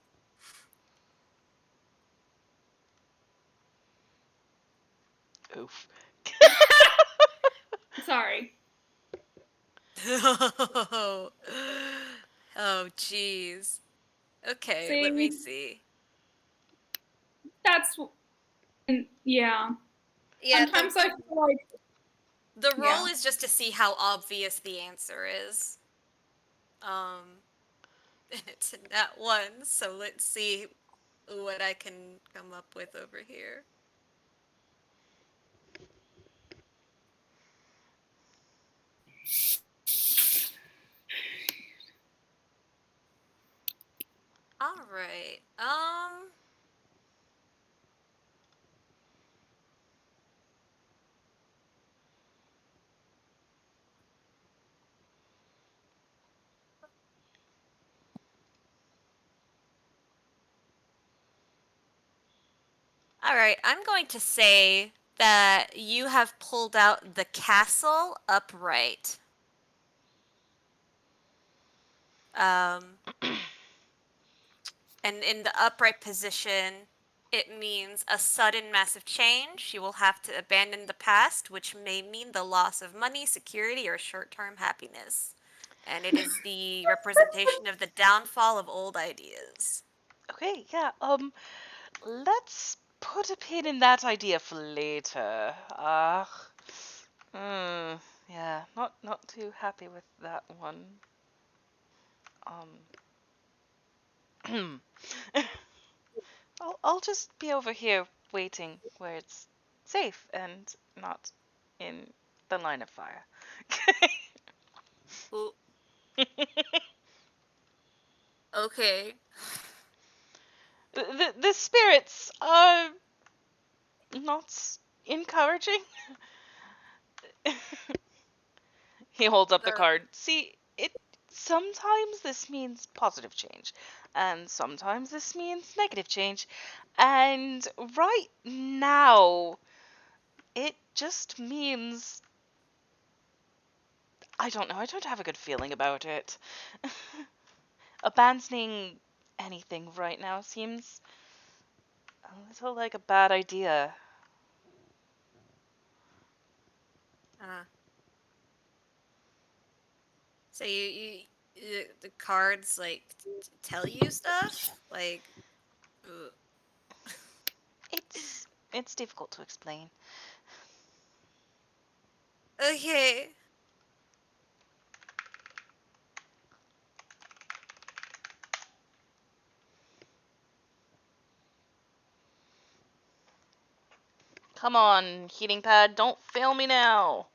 Oof. Sorry. Oh, oh, jeez. Okay, let me See, see. that's yeah. Yeah, Sometimes I feel like the yeah. roll is just to see how obvious the answer is. And it's in that one, so let's see what I can come up with over here. All right. All right, I'm going to say that you have pulled out the castle upright. Um, and in the upright position, it means a sudden massive change. You will have to abandon the past, which may mean the loss of money, security, or short-term happiness. And it is the representation of the downfall of old ideas. Okay, yeah. Let's put a pin in that idea for later. Yeah, not too happy with that one. Um, I'll just be over here waiting where it's safe and not in the line of fire. Ooh, okay. The spirits are not encouraging. He holds up the The card. See, it sometimes this means positive change, and sometimes this means negative change. And right now, it just means I don't know, I don't have a good feeling about it. Abandoning anything right now seems a little like a bad idea. Uh, so the cards like tell you stuff like. Ugh. It's difficult to explain. Okay. Come on, heating pad, don't fail me now.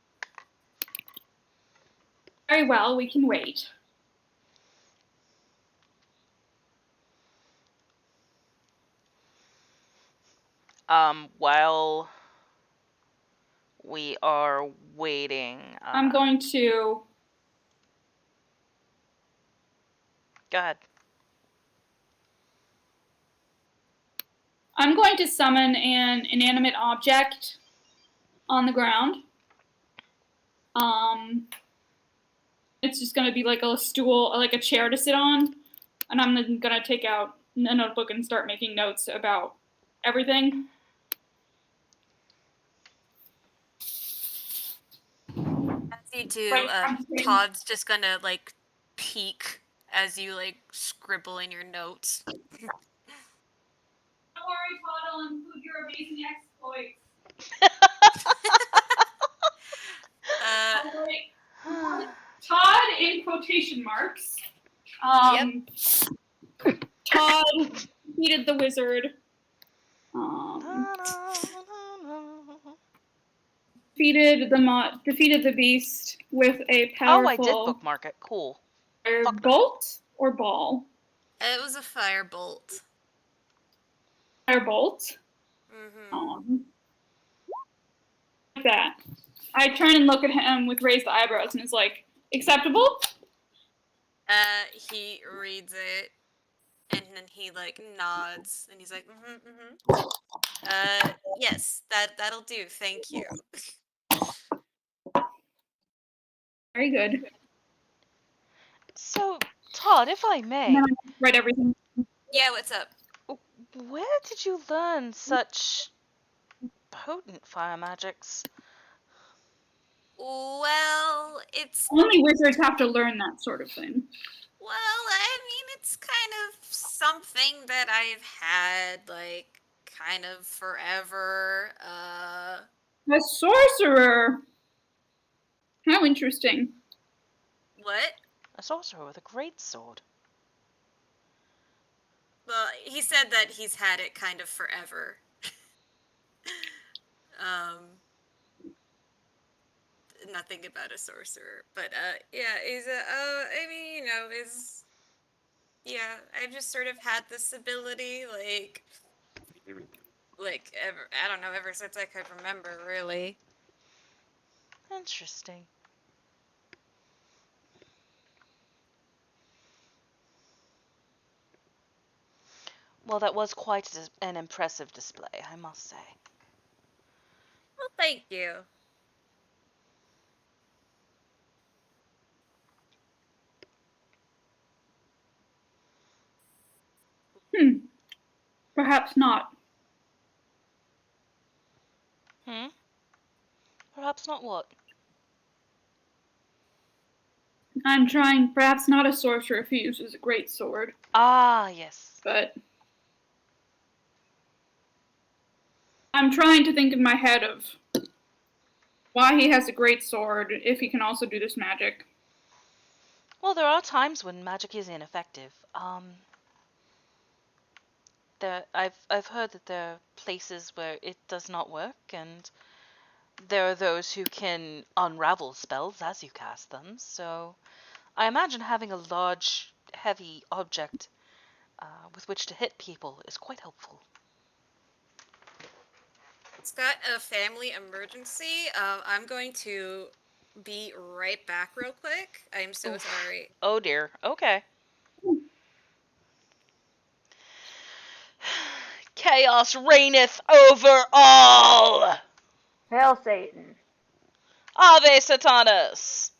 Very well, we can wait. While we are waiting, I'm going to. Go ahead. I'm going to summon an inanimate object on the ground. It's just going to be like a stool, like a chair to sit on, and I'm then going to take out a notebook and start making notes about everything. As you do, Right, I'm saying- Todd's just gonna like peek as you like scribble in your notes. Don't worry, Todd, I'll include your amazing exploits. Todd in quotation marks. Todd defeated the wizard. Defeated the beast with a powerful. Oh, I did bookmark it. Cool. Firebolt or ball? It was a firebolt. Firebolt. Mm-hmm. Like that. I turn and look at him with raised eyebrows and is like, acceptable? He reads it, and then he like nods, and he's like, yes, that'll do. Thank you. Very good. So, Todd, if I may, And then I write everything. Yeah, what's up? where did you learn such potent fire magics? Well, it's Only wizards have to learn that sort of thing. well, I mean, it's kind of something that I've had like kind of forever. A sorcerer. How interesting. What? A sorcerer with a great sword. Well, he said that he's had it kind of forever. Nothing about a sorcerer, but yeah, he's I mean, you know, yeah, I've just sort of had this ability, ever, I don't know, ever since I could remember, really. Interesting. Well, that was quite an impressive display, I must say. Well, thank you. Perhaps not. Perhaps not what? I'm trying, perhaps not a sorcerer if he uses a great sword, Ah, yes. but I'm trying to think in my head of why he has a great sword if he can also do this magic. Well, there are times when magic is ineffective. I've heard that there are places where it does not work, and there are those who can unravel spells as you cast them. So, I imagine having a large, heavy object with which to hit people is quite helpful. It's got a family emergency. I'm going to be right back real quick. I'm so Oof. sorry. Oh dear. Okay. Chaos reigneth over all. Hail Satan. Ave Satanas.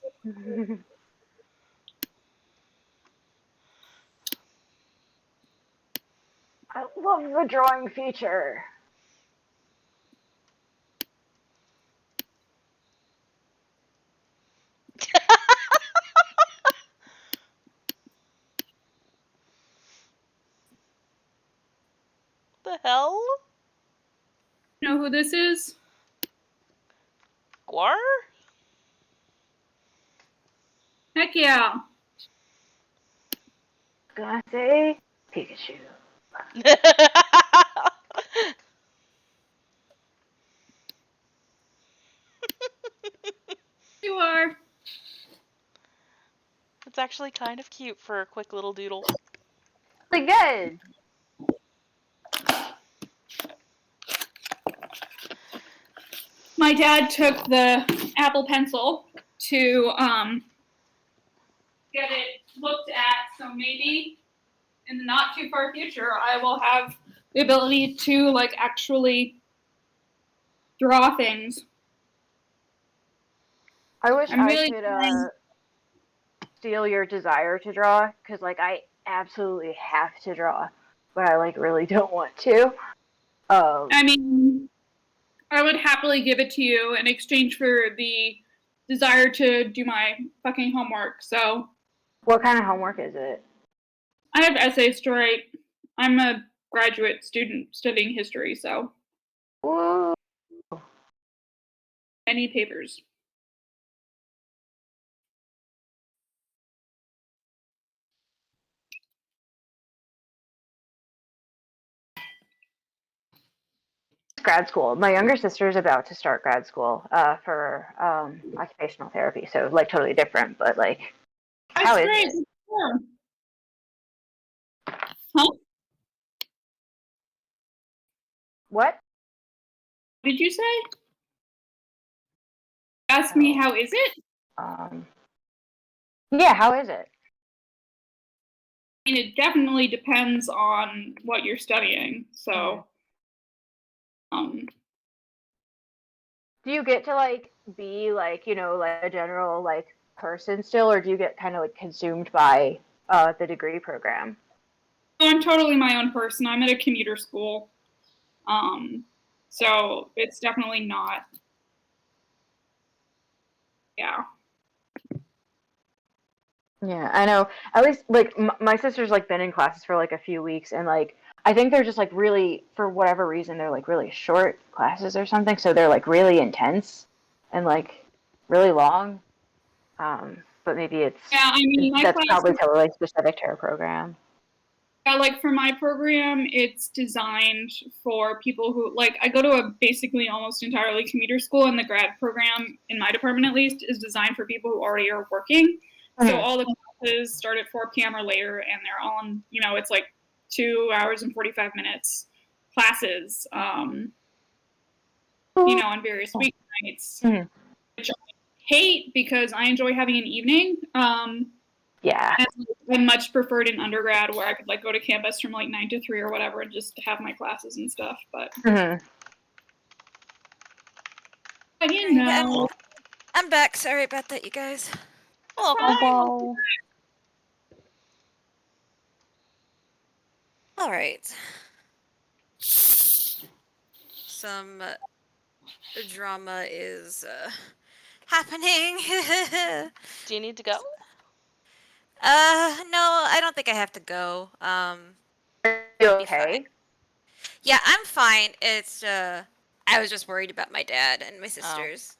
I love the drawing feature. The hell? You know who this is? Guar? Heck yeah. Gonna say Pikachu. You are. It's actually kind of cute for a quick little doodle. Really good. My dad took the Apple Pencil to get it looked at, so maybe in the not too far future I will have the ability to like actually draw things. I wish I'm I really could trying. steal your desire to draw, because like I absolutely have to draw, but I like really don't want to. I mean, I would happily give it to you in exchange for the desire to do my fucking homework. So What kind of homework is it? I have essays to write. I'm a graduate student studying history, so Ooh. I need papers. Grad school. My younger sister is about to start grad school for occupational therapy, so like totally different. But like, how That's is great. it? Yeah. Huh? What? Did you say? Ask me how is it? Um, yeah, how is it? I mean, it definitely depends on what you're studying. So, Do you get to like be like, you know, like a general like person still, or do you get kind of like consumed by the degree program? I'm totally my own person. I'm at a commuter school. Um, so it's definitely not. Yeah. Yeah, I know. At least like my sister's like been in classes for like a few weeks, and like I think they're just like really, for whatever reason, they're like really short classes or something, so they're like really intense and like really long. But maybe Yeah, I mean, my that's class, probably totally specific to her program. yeah, like for my program, it's designed for people who, like, I go to a basically almost entirely commuter school, and the grad program, in my department at least, is designed for people who already are working. So all the classes start at 4 p.m. or later, and they're on, you know, it's like 2 hours and 45 minutes classes, you know, on various weeknights, which I hate because I enjoy having an evening. Yeah. I much preferred in undergrad where I could like go to campus from like 9 to 3 or whatever and just have my classes and stuff. But you know, I'm back. Sorry about that, you guys. Welcome. Well, All right. Some drama is happening. Do you need to go? No, I don't think I have to go. are you I'll be fine. okay? Yeah, I'm fine. It's I was just worried about my dad and my sisters.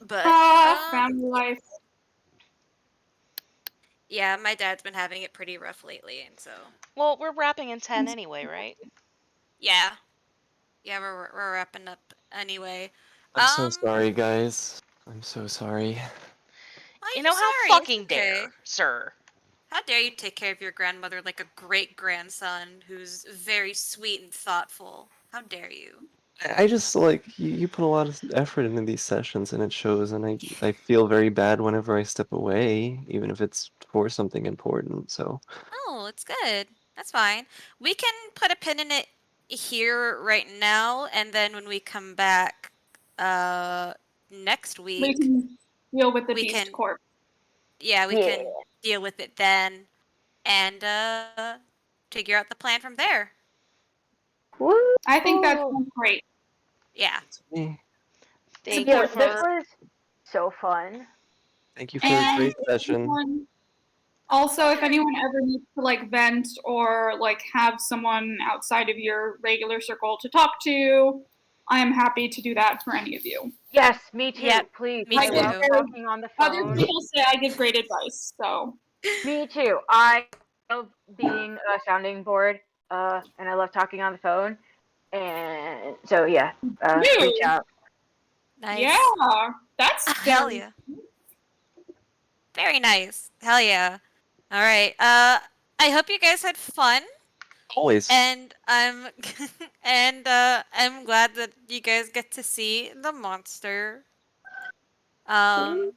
But family life. yeah, my dad's been having it pretty rough lately, and so Well, we're wrapping in 10 anyway, right? yeah, we're wrapping up anyway. I'm so sorry, guys. I'm so sorry. Why are You you know how sorry? It's fucking okay. dare, sir. How dare you take care of your grandmother like a great grandson who's very sweet and thoughtful? How dare you? I just like you put a lot of effort into these sessions and it shows, and I feel very bad whenever I step away, even if it's for something important. So Oh, it's good. That's fine. We can put a pin in it here right now, and then when we come back next We week, can deal with the we beast can corpse. yeah, we Yeah. can deal with it then and figure out the plan from there. Woo! I think that sounds great. Yeah. eh, Thank Yeah, you this for was so fun. thank you for a And great if session. anyone, also, if anyone ever needs to like vent or like have someone outside of your regular circle to talk to, I am happy to do that for any of you. Yes, me too. Yep, Please, me I love too. talking on the Other phone. people say I give great advice, so Me too. I love being a sounding board, and I love talking on the phone. And so yeah, reach you. out. Nice. Yeah, that's Hell very yeah. Very nice. Hell yeah. All right. I hope you guys had fun. Always. And I'm I'm glad that you guys get to see the monster. Um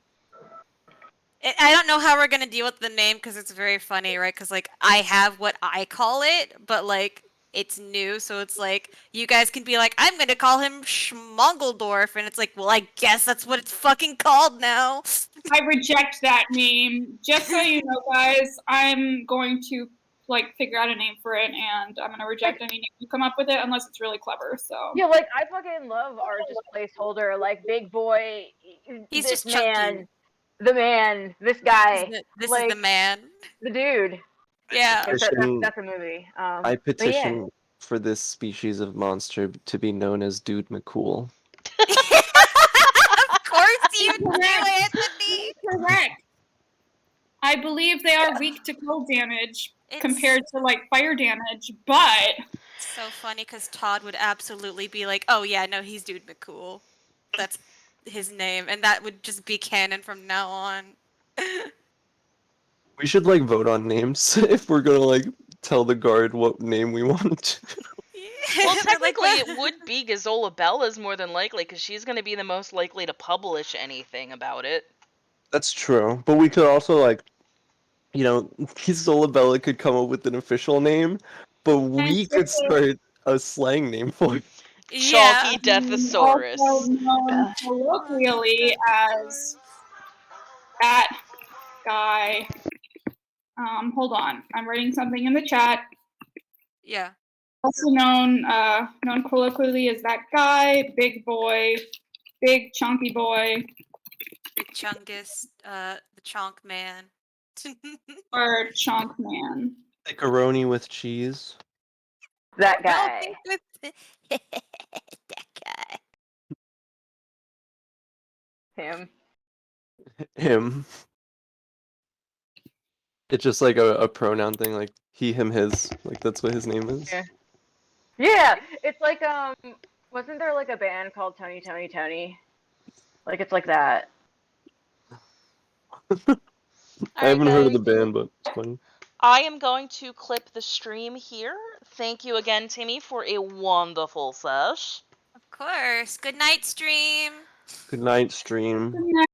I don't know how we're gonna deal with the name because it's very funny, right? Because like I have what I call it, but like it's new, so it's like you guys can be like, I'm gonna call him Schmongeldorf, and it's like, well, I guess that's what it's fucking called now. I reject that name. Just so you know, guys, I'm going to like figure out a name for it, and I'm gonna reject any name you come up with it unless it's really clever. So Yeah, like I fucking love our just placeholder, like big boy, He's this just chunky. man, the man, this guy, This is the like man. the dude. Yeah. That's a movie. I But yeah. petition for this species of monster to be known as Dude McCool. Of course you do, correct. Anthony. Correct. I believe they are weak to cold damage It's compared to like fire damage, but so funny because Todd would absolutely be like, "Oh yeah, no, he's Dude McCool. That's his name," and that would just be canon from now on. We should like vote on names if we're gonna like tell the guard what name we want. Well, They're like, technically, it would be Gazola Bella's more than likely, because she's going to be the most likely to publish anything about it. That's true, but we could also like, you know, Solabella could come up with an official name, but we could start a slang name for it. Yeah. Chalky also Deathosaurus. known colloquially as that guy. Hold on, I'm writing something in the chat. Yeah. Also known colloquially as that guy, big boy, big chunky boy, Big Chungus, the Chonk Man. or chunk man. Macaroni with cheese. That No, guy. that guy. Him. Him. It's just like a pronoun thing, like he, him, his. Like that's what his name is. Yeah. Yeah, it's like wasn't there like a band called Tony Tony Tony? Like it's like that. I haven't heard of the band, but it's funny. I am going to clip the stream here. Thank you again, Timmy, for a wonderful sesh. Of course. Good night, stream. Good night, stream. Good night.